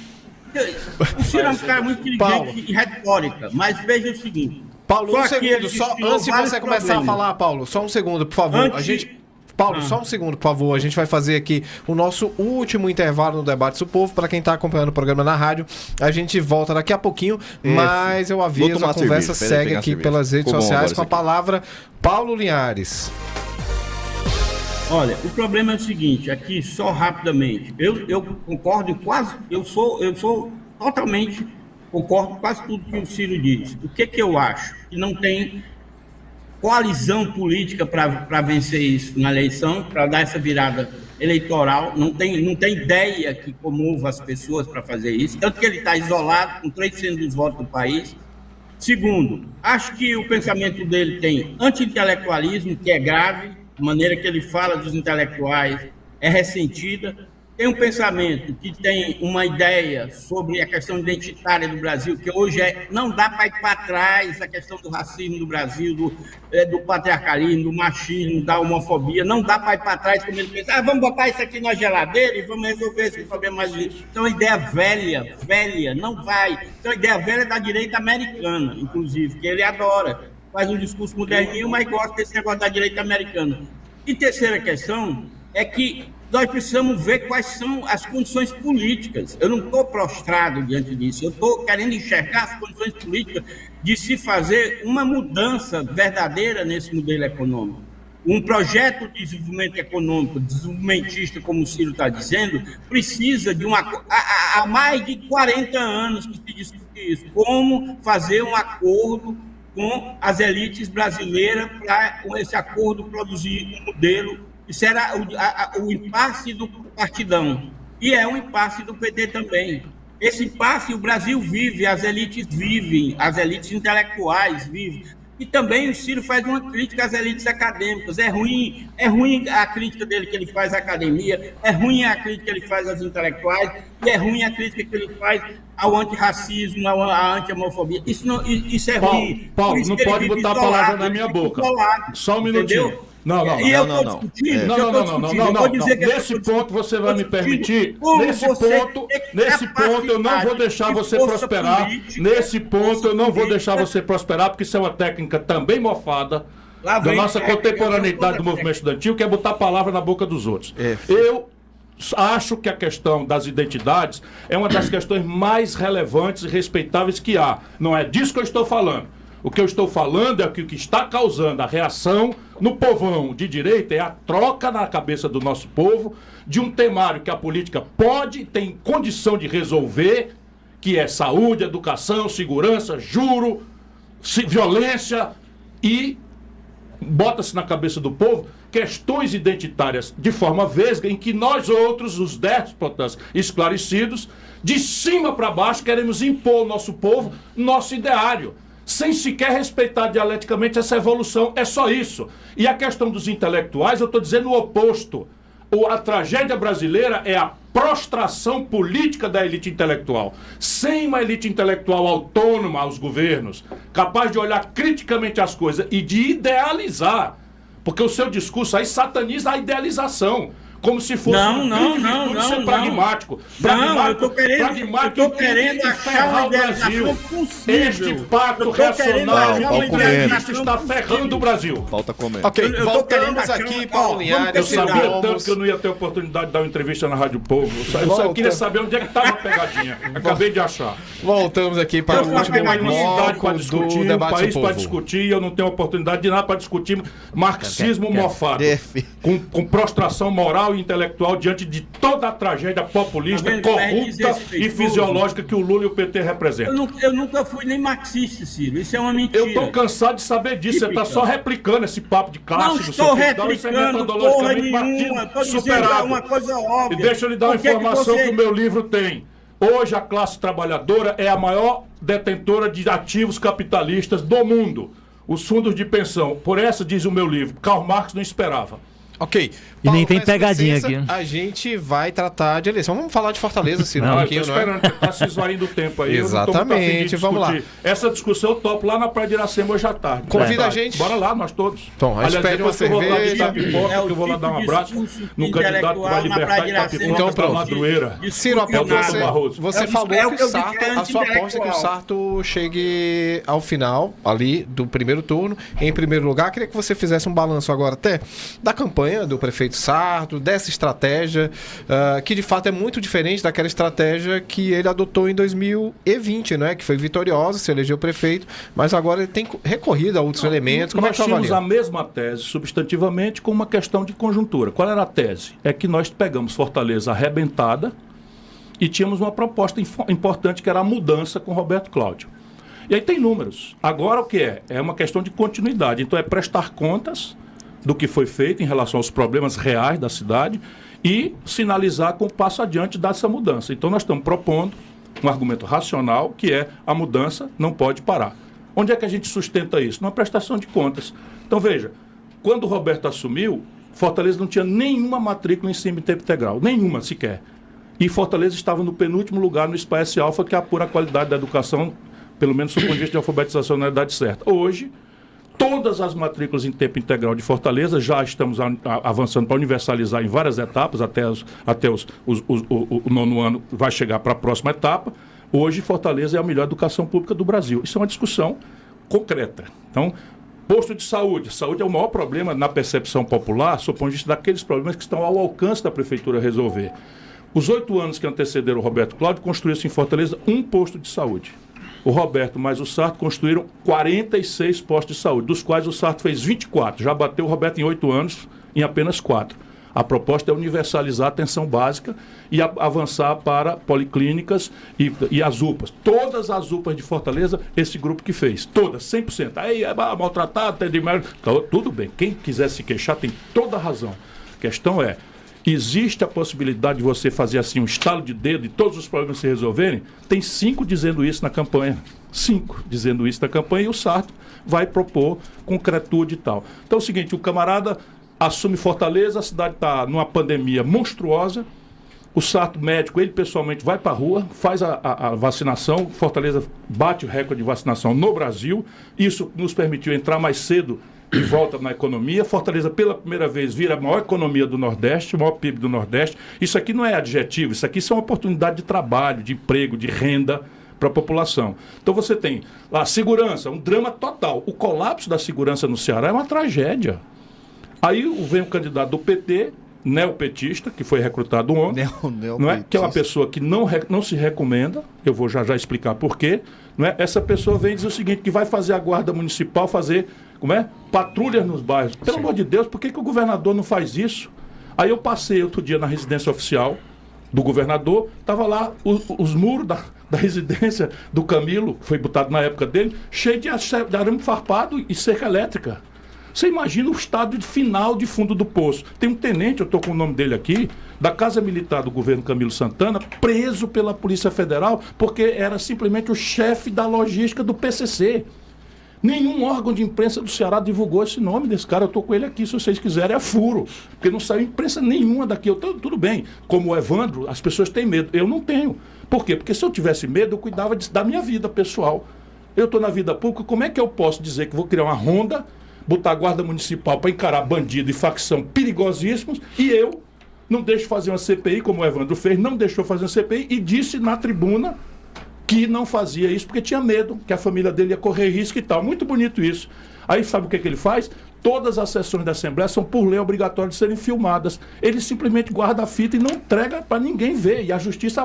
O Ciro é um cara muito inteligente e retórica, mas veja o seguinte. Paulo, um segundo, só antes de você começar a falar, Paulo, só um segundo, por favor. Paulo, só um segundo, por favor. A gente vai fazer aqui o nosso último intervalo no Debate do Povo. Para quem está acompanhando o programa na rádio, a gente volta daqui a pouquinho, mas eu aviso, a conversa segue aqui pelas redes sociais com a palavra Paulo Linhares. Olha, o problema é o seguinte, aqui só rapidamente. Eu concordo quase, eu sou totalmente concordo com quase tudo que o Ciro diz. O que eu acho? Que não tem coalizão política para vencer isso na eleição, para dar essa virada eleitoral, não tem ideia que comova as pessoas para fazer isso, tanto que ele está isolado, com 3% dos votos do país. Segundo, acho que o pensamento dele tem anti-intelectualismo, que é grave, a maneira que ele fala dos intelectuais é ressentida. Tem um pensamento que tem uma ideia sobre a questão identitária do Brasil, que hoje não dá para ir para trás, a questão do racismo do Brasil, do patriarcalismo, do machismo, da homofobia, não dá para ir para trás como ele pensa, vamos botar isso aqui na geladeira e vamos resolver esse problema. Isso é uma ideia velha, não vai. Isso é uma ideia velha da direita americana, inclusive, que ele adora. Faz um discurso moderninho, mas gosta desse negócio da direita americana. E terceira questão é que nós precisamos ver quais são as condições políticas. Eu não estou prostrado diante disso, eu estou querendo enxergar as condições políticas de se fazer uma mudança verdadeira nesse modelo econômico. Um projeto de desenvolvimento econômico, desenvolvimentista, como o Ciro está dizendo, precisa de há mais de 40 anos que se discute isso, como fazer um acordo com as elites brasileiras para, com esse acordo, produzir um modelo. Isso era o impasse do partidão. E é um impasse do PT também. Esse impasse o Brasil vive, as elites vivem, as elites intelectuais vivem. E também o Ciro faz uma crítica às elites acadêmicas. É ruim a crítica dele que ele faz à academia, é ruim a crítica que ele faz às intelectuais, e é ruim a crítica que ele faz ao antirracismo, à anti-homofobia. Isso é ruim. Paulo, não pode botar a palavra na minha boca. Só um minutinho. Entendeu? Não. Nesse ponto você vai me permitir. Nesse ponto eu não vou deixar você prosperar. Nesse ponto eu não vou deixar você prosperar, porque isso é uma técnica também mofada da nossa contemporaneidade do movimento estudantil, que é botar a palavra na boca dos outros. Eu acho que a questão das identidades é uma das questões mais relevantes e respeitáveis que há. Não é disso que eu estou falando. O que eu estou falando é que o que está causando a reação no povão de direita é a troca na cabeça do nosso povo de um temário que a política tem condição de resolver, que é saúde, educação, segurança, juro, violência, e bota-se na cabeça do povo questões identitárias de forma vesga, em que nós outros, os déspotas esclarecidos, de cima para baixo queremos impor ao nosso povo nosso ideário, sem sequer respeitar dialeticamente essa evolução. É só isso. E a questão dos intelectuais, eu estou dizendo o oposto. A tragédia brasileira é a prostração política da elite intelectual. Sem uma elite intelectual autônoma aos governos, capaz de olhar criticamente as coisas e de idealizar, porque o seu discurso aí sataniza a idealização, como se fosse ser pragmático. Eu estou querendo achar uma idealização possível. Este pacto racional está ferrando o Brasil. Falta comendo. Ok, voltamos aqui, Paulo Linhares. Eu sabia tanto que eu não ia ter oportunidade de dar uma entrevista na Rádio Povo. Eu só queria saber onde é que estava a pegadinha. Acabei de achar. Voltamos aqui para o último bloco do debate um país para discutir, e eu não tenho oportunidade de nada para discutir marxismo mofado, com prostração moral e intelectual diante de toda a tragédia populista, corrupta e fisiológica que o Lula e o PT representam. Eu nunca fui nem marxista, Ciro. Isso é uma mentira. Eu estou cansado de saber disso. Você está só replicando esse papo de classe. Não estou replicando porra nenhuma. Estou dizendo uma coisa óbvia. E deixa eu lhe dar uma informação que o meu livro tem. Hoje a classe trabalhadora é a maior detentora de ativos capitalistas do mundo. Os fundos de pensão. Por essa, diz o meu livro, Karl Marx não esperava. Ok. E nem tem pegadinha aqui. A gente vai tratar de eleição. Vamos falar de Fortaleza, Ciro. Não, eu tô esperando, tá se esvaindo o tempo aí. Exatamente, vamos lá. Essa discussão eu topo lá na Praia de Iracema hoje à tarde. Convida a gente. Bora lá, nós todos. Então, a gente pede uma cerveja. Eu vou lá dar um abraço no candidato que vai libertar Itapipoca. Então, pronto. Madrueira. Ciro, você falou que o Sarto, a sua aposta é que o Sarto chegue ao final, ali, do primeiro turno, em primeiro lugar. Queria que você fizesse um balanço agora até da campanha do prefeito Sarto, dessa estratégia, que de fato é muito diferente daquela estratégia que ele adotou em 2020, né? Que foi vitoriosa, se elegeu prefeito, mas agora ele tem recorrido a outros elementos. Como nós tínhamos a mesma tese, substantivamente, com uma questão de conjuntura. Qual era a tese? É que nós pegamos Fortaleza arrebentada e tínhamos uma proposta importante que era a mudança com Roberto Cláudio. E aí tem números. Agora o que é? É uma questão de continuidade. Então é prestar contas do que foi feito em relação aos problemas reais da cidade e sinalizar com o passo adiante dessa mudança. Então nós estamos propondo um argumento racional, que é a mudança não pode parar. Onde é que a gente sustenta isso? Numa prestação de contas. Então veja, quando o Roberto assumiu, Fortaleza não tinha nenhuma matrícula em ensino em tempo integral, nenhuma sequer. E Fortaleza estava no penúltimo lugar no SPAES Alfa, que apura a qualidade da educação, pelo menos do ponto de vista de alfabetização na idade certa. Hoje, todas as matrículas em tempo integral de Fortaleza, já estamos avançando para universalizar em várias etapas, até o nono ano vai chegar para a próxima etapa. Hoje, Fortaleza é a melhor educação pública do Brasil. Isso é uma discussão concreta. Então, posto de saúde. Saúde é o maior problema na percepção popular, sob o ponto de vista daqueles problemas que estão ao alcance da prefeitura resolver. Os 8 anos que antecederam o Roberto Cláudio, construiu-se em Fortaleza um posto de saúde. O Roberto mais o Sarto construíram 46 postos de saúde, dos quais o Sarto fez 24. Já bateu o Roberto em 8 anos, em apenas 4. A proposta é universalizar a atenção básica e avançar para policlínicas e as UPAs. Todas as UPAs de Fortaleza, esse grupo que fez. Todas, 100%. Aí é maltratado, tem de merda. Tudo bem, quem quiser se queixar tem toda a razão. A questão é, existe a possibilidade de você fazer assim um estalo de dedo e todos os problemas se resolverem? Tem 5 dizendo isso na campanha. 5 dizendo isso na campanha e o Sarto vai propor concretude e tal. Então é o seguinte, o camarada assume Fortaleza, a cidade está numa pandemia monstruosa, o Sarto médico, ele pessoalmente vai para a rua, faz a vacinação, Fortaleza bate o recorde de vacinação no Brasil, isso nos permitiu entrar mais cedo de volta na economia. Fortaleza, pela primeira vez, vira a maior economia do Nordeste, o maior PIB do Nordeste. Isso aqui não é adjetivo, isso aqui são oportunidades de trabalho, de emprego, de renda para a população. Então você tem a segurança, um drama total. O colapso da segurança no Ceará é uma tragédia. Aí vem um candidato do PT, neopetista, que foi recrutado ontem, não é? Que é uma pessoa que não se recomenda, eu vou já explicar por quê. Não é? Essa pessoa vem dizer o seguinte, que vai fazer a guarda municipal, fazer patrulhas nos bairros. Pelo amor de Deus, por que o governador não faz isso? Aí eu passei outro dia na residência oficial do governador, estava lá os muros da residência do Camilo, foi botado na época dele, cheio de arame farpado e cerca elétrica. Você imagina o estado final de fundo do poço. Tem um tenente, eu estou com o nome dele aqui, da Casa Militar do governo Camilo Santana, preso pela Polícia Federal, porque era simplesmente o chefe da logística do PCC. Nenhum órgão de imprensa do Ceará divulgou esse nome desse cara. Eu estou com ele aqui, se vocês quiserem, é furo. Porque não saiu imprensa nenhuma daqui. Tudo bem, como o Evandro, as pessoas têm medo. Eu não tenho. Por quê? Porque se eu tivesse medo, eu cuidava da minha vida pessoal. Eu estou na vida pública, como é que eu posso dizer que vou criar uma ronda, botar a guarda municipal para encarar bandido e facção perigosíssimos, e eu não deixo fazer uma CPI, como o Evandro fez, não deixou fazer uma CPI e disse na tribuna que não fazia isso porque tinha medo, que a família dele ia correr risco e tal. Muito bonito isso. Aí sabe o que ele faz? Todas as sessões da Assembleia são, por lei, obrigatórias de serem filmadas. Ele simplesmente guarda a fita e não entrega para ninguém ver. E a justiça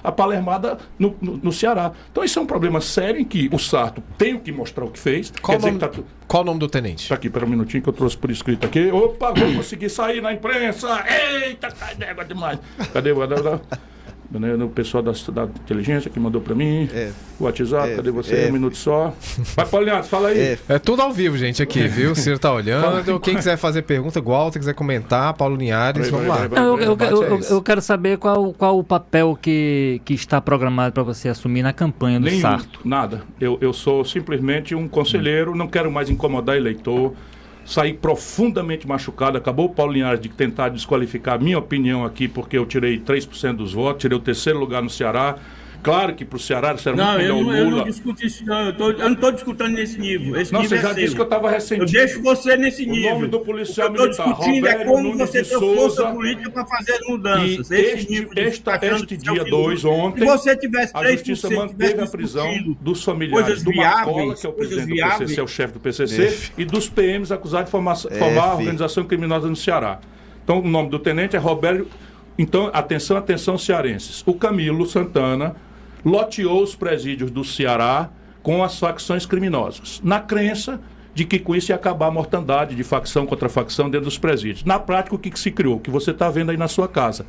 apalermada no Ceará. Então isso é um problema sério em que o Sarto tem que mostrar o que fez. Qual o nome do tenente? Está aqui, pera um minutinho que eu trouxe por escrito aqui. Opa, vou conseguir sair na imprensa. Eita, cai d'égua demais. Cadê o... O pessoal da inteligência que mandou pra mim. O WhatsApp, cadê você? Um minuto só. Vai, Paulinho, fala aí. É tudo ao vivo, gente, aqui, viu? O Ciro tá olhando. Quem quiser fazer pergunta, Walter, quiser comentar, Paulo Linhares, vamos lá. Eu quero saber qual o papel que está programado para você assumir na campanha do Sarto. Nada. Eu sou simplesmente um conselheiro, não quero mais incomodar eleitor. Saí profundamente machucado. Acabou o Paulo Linhares de tentar desqualificar a minha opinião aqui, porque eu tirei 3% dos votos, tirei o 3º lugar no Ceará. Claro que para o Ceará isso era muito melhor o Lula. Eu não discuto isso, não. Eu não estou discutindo nesse nível. Você já disse que eu estava ressentido. Eu deixo você nesse nível. O nome do policial militar, eu estou discutindo é como Nunes você tem força política para fazer mudanças. Este dia 2, ontem, se você tivesse 3%, a justiça manteve a prisão dos familiares do Marcola, que é o presidente do PCC, é o chefe do PCC, e dos PMs acusados de formar organização criminosa no Ceará. Então, o nome do tenente é Roberto. Então, atenção cearenses. O Camilo Santana loteou os presídios do Ceará com as facções criminosas, na crença de que com isso ia acabar a mortandade de facção contra facção dentro dos presídios. Na prática, o que se criou? O que você está vendo aí na sua casa.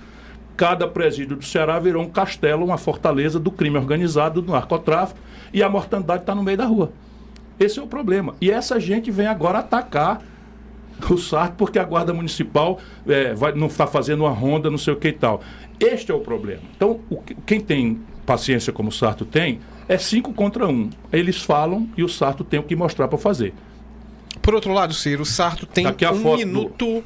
cada presídio do Ceará virou um castelo, uma fortaleza do crime organizado, do narcotráfico, e a mortandade está no meio da rua. Esse é o problema. E essa gente vem agora atacar o Sarto porque a Guarda Municipal não está fazendo uma ronda, não sei o que e tal. Este é o problema. Então, quem tem paciência como o Sarto tem, é 5 contra 1. Eles falam e o Sarto tem o que mostrar para fazer. Por outro lado, Ciro, o Sarto tem minuto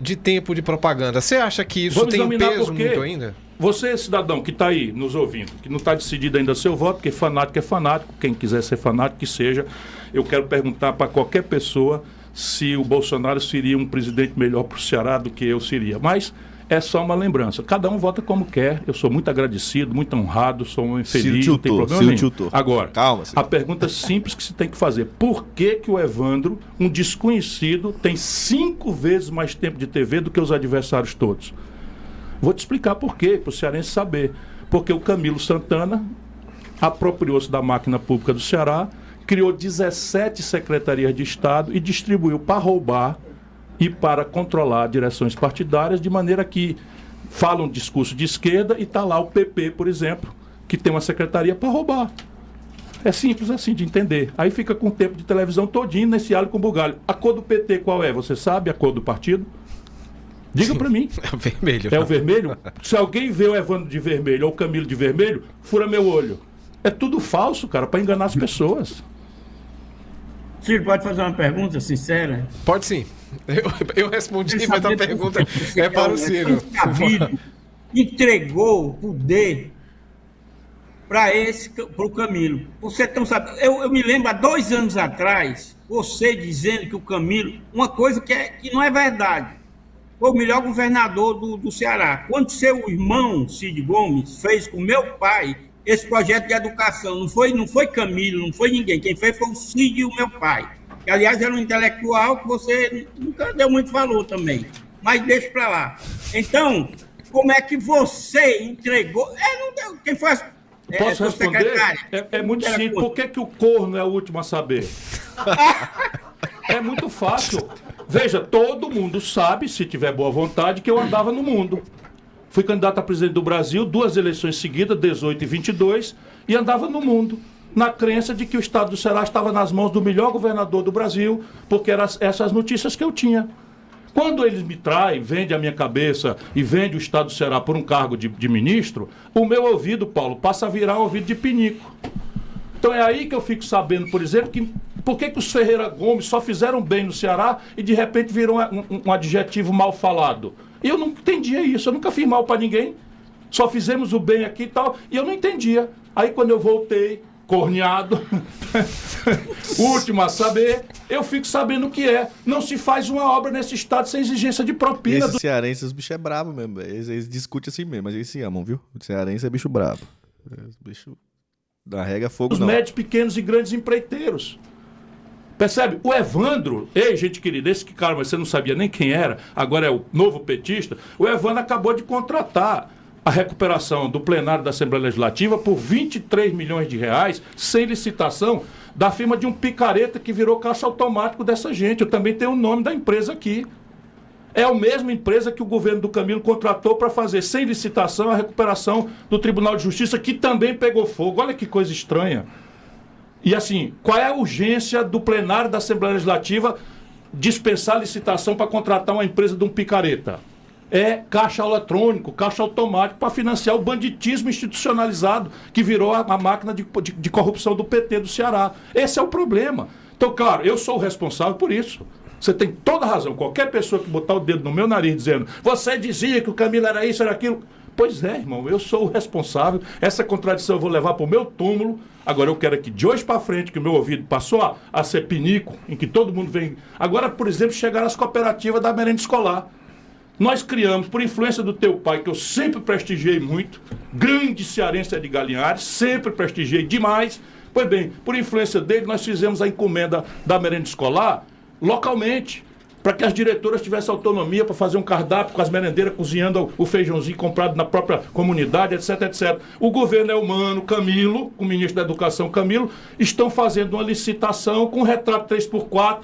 de tempo de propaganda. Você acha que isso tem um peso muito ainda? Você, cidadão que está aí nos ouvindo, que não está decidido ainda seu voto, porque fanático é fanático, quem quiser ser fanático que seja, eu quero perguntar para qualquer pessoa se o Bolsonaro seria um presidente melhor para o Ceará do que eu seria. Mas é só uma lembrança. Cada um vota como quer. Eu sou muito agradecido, muito honrado, sou um homem feliz, não tem problema nenhum. Agora, calma, a pergunta simples que se tem que fazer: por que o Evandro, um desconhecido, tem 5 vezes mais tempo de TV do que os adversários todos? Vou te explicar por quê, para o cearense saber. Porque o Camilo Santana apropriou-se da máquina pública do Ceará, criou 17 secretarias de Estado e distribuiu para roubar e para controlar direções partidárias, de maneira que falam um discurso de esquerda e está lá o PP, por exemplo, que tem uma secretaria para roubar. É simples assim de entender. Aí fica com o tempo de televisão todinho nesse alho com bugalho. A cor do PT qual é? Você sabe a cor do partido? Diga para mim. É o vermelho. É o vermelho? Se alguém vê o Evandro de vermelho ou o Camilo de vermelho, fura meu olho. É tudo falso, cara, para enganar as pessoas. Ciro, pode fazer uma pergunta sincera? Pode sim. Eu respondi, mas a pergunta é para o Ciro. Entregou o poder para o Camilo. Você não sabe. Eu me lembro, há 2 anos atrás, você dizendo que o Camilo, uma coisa que não é verdade, foi o melhor governador do Ceará. Quando seu irmão, Cid Gomes, fez com meu pai esse projeto de educação, não foi Camilo, não foi ninguém. Quem fez foi o Cid e o meu pai. Que, aliás, era um intelectual que você nunca deu muito valor também. Mas deixa para lá. Então, como é que você entregou... não deu. Quem foi Posso responder? É muito simples. Por que o corno é o último a saber? É muito fácil. Veja, todo mundo sabe, se tiver boa vontade, que eu andava no mundo. Fui candidato a presidente do Brasil, 2 eleições seguidas, 18 e 22, e andava no mundo, na crença de que o estado do Ceará estava nas mãos do melhor governador do Brasil, porque eram essas notícias que eu tinha. Quando eles me traem, vende a minha cabeça e vende o estado do Ceará por um cargo de ministro, o meu ouvido, Paulo, passa a virar um ouvido de pinico. Então é aí que eu fico sabendo, por exemplo, por que os Ferreira Gomes só fizeram bem no Ceará e de repente virou um adjetivo mal falado. E eu não entendia isso, eu nunca fiz mal para ninguém. Só fizemos o bem aqui e tal, e eu não entendia. Aí quando eu voltei, corneado, último a saber, eu fico sabendo o que é. Não se faz uma obra nesse estado sem exigência de propina. Esses cearenses, os bichos é brabo mesmo. Eles discutem assim mesmo, mas eles se amam, viu? O cearense é bicho brabo. Bicho da rega fogo os não. Médios, pequenos e grandes empreiteiros. Percebe? O Evandro, ei, gente querida, esse que, cara, mas você não sabia nem quem era, agora é o novo petista. O Evandro acabou de contratar a recuperação do plenário da Assembleia Legislativa por 23 milhões de reais, sem licitação, da firma de um picareta que virou caixa automático dessa gente. Eu também tenho o nome da empresa aqui. É a mesma empresa que o governo do Camilo contratou para fazer, sem licitação, a recuperação do Tribunal de Justiça, que também pegou fogo. Olha que coisa estranha. E assim, qual é a urgência do plenário da Assembleia Legislativa dispensar a licitação para contratar uma empresa de um picareta? É caixa eletrônico, caixa automático para financiar o banditismo institucionalizado que virou a máquina de corrupção do PT do Ceará. Esse é o problema. Então, claro, eu sou o responsável por isso. Você tem toda a razão. Qualquer pessoa que botar o dedo no meu nariz dizendo você dizia que o Camilo era isso, era aquilo... Pois é, irmão, eu sou o responsável. Essa contradição eu vou levar para o meu túmulo. Agora eu quero que de hoje para frente, que o meu ouvido passou a ser pinico, em que todo mundo vem... Agora, por exemplo, chegaram as cooperativas da merenda escolar. Nós criamos, por influência do teu pai, que eu sempre prestigiei muito, grande cearense de Galinhares, sempre prestigiei demais. Pois bem, por influência dele, nós fizemos a encomenda da merenda escolar localmente, para que as diretoras tivessem autonomia para fazer um cardápio com as merendeiras cozinhando o feijãozinho comprado na própria comunidade, etc, etc. O governo é humano, Camilo, o ministro da Educação, Camilo, estão fazendo uma licitação com retrato 3x4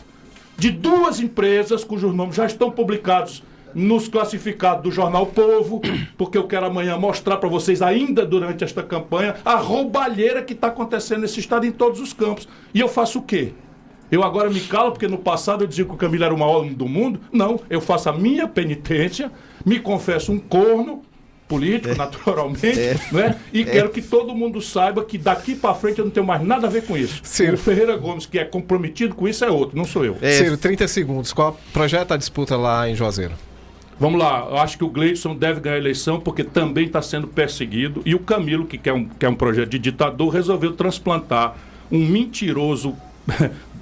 de 2 empresas cujos nomes já estão publicados nos classificados do Jornal Povo, porque eu quero amanhã mostrar para vocês, ainda durante esta campanha, a roubalheira que está acontecendo nesse estado em todos os campos. E eu faço o quê? Eu agora me calo porque no passado eu dizia que o Camilo era o maior homem do mundo? Não, eu faço a minha penitência, me confesso um corno político, naturalmente, né? E quero que todo mundo saiba que daqui para frente eu não tenho mais nada a ver com isso. Ciro. O Ferreira Gomes, que é comprometido com isso, é outro, não sou eu. Ciro, 30 segundos. Qual projeta a disputa lá em Juazeiro? Vamos lá, eu acho que o Gleidson deve ganhar a eleição porque também está sendo perseguido. E o Camilo, que quer um projeto de ditador, resolveu transplantar um mentiroso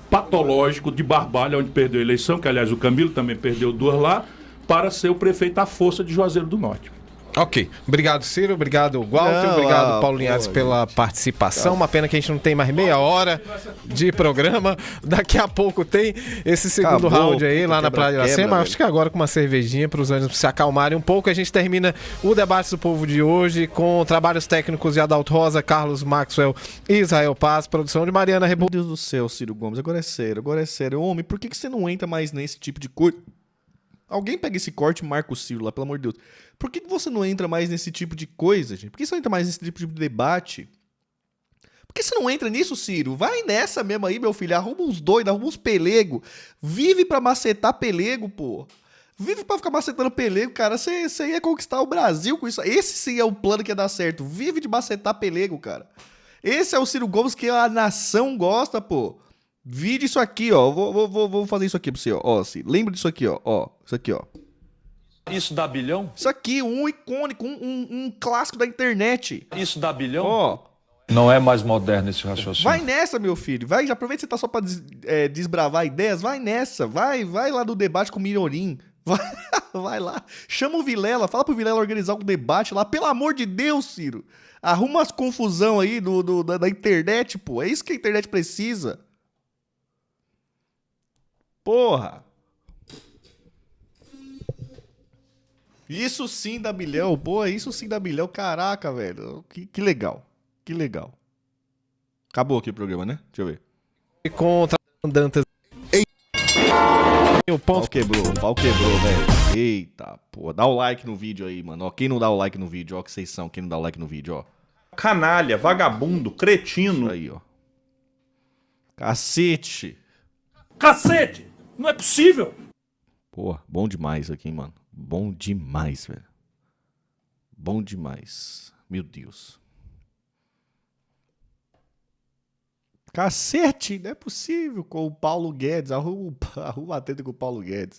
patológico de Barbalha, onde perdeu a eleição, que aliás o Camilo também perdeu 2 lá, para ser o prefeito à força de Juazeiro do Norte. Ok. Obrigado, Ciro. Obrigado, Walter. Obrigado, Paulo Linhares, pela participação. Uma pena que a gente não tem mais meia hora de programa. Daqui a pouco tem esse segundo round aí lá na Praia de Iracema. Acho que agora com uma cervejinha para os ânimos se acalmarem um pouco. A gente termina o Debate do Povo de hoje com trabalhos técnicos de Adalto Rosa, Carlos Maxwell e Israel Paz. Produção de Mariana Rebouças. Meu Deus do céu, Ciro Gomes. Agora é sério. Homem, por que você não entra mais nesse tipo de coisa? Alguém pega esse corte e marca o Ciro lá, pelo amor de Deus. Por que você não entra mais nesse tipo de coisa, gente? Por que você não entra mais nesse tipo de debate? Por que você não entra nisso, Ciro? Vai nessa mesmo aí, meu filho. Arruma uns doidos, arruma uns pelego. Vive pra macetar pelego, pô. Vive pra ficar macetando pelego, cara. Você ia conquistar o Brasil com isso. Esse sim é o plano que ia dar certo. Vive de macetar pelego, cara. Esse é o Ciro Gomes que a nação gosta, pô. Vide isso aqui, ó. Vou fazer isso aqui pra você, ó. Lembra disso aqui, ó. Isso aqui, ó. Isso dá bilhão? Isso aqui, um icônico, um clássico da internet. Isso dá bilhão? Ó. Não é mais moderno esse raciocínio. Vai nessa, meu filho. Vai, já aproveita que você tá só pra desbravar ideias. Vai nessa. Vai lá no debate com o Minhorim. Vai lá. Chama o Vilela. Fala pro Vilela organizar um debate lá. Pelo amor de Deus, Ciro. Arruma umas confusão aí da internet, pô. É isso que a internet precisa. Porra. Isso sim dá bilhão. Pô, isso sim dá bilhão. Caraca, velho. Que legal. Que legal. Acabou aqui o programa, né? Deixa eu ver. Contra Dantas. O pau quebrou, velho. Eita, pô. Dá o like no vídeo aí, mano. Ó, quem não dá o like no vídeo, ó, que vocês são. Quem não dá o like no vídeo, ó. Canalha, vagabundo, cretino. Isso aí, ó. Cacete. Cacete! Não é possível! Porra, bom demais isso aqui, hein, mano. Bom demais, velho. Bom demais. Meu Deus. Cacete, não é possível com o Paulo Guedes. Arruma a treta com o Paulo Guedes.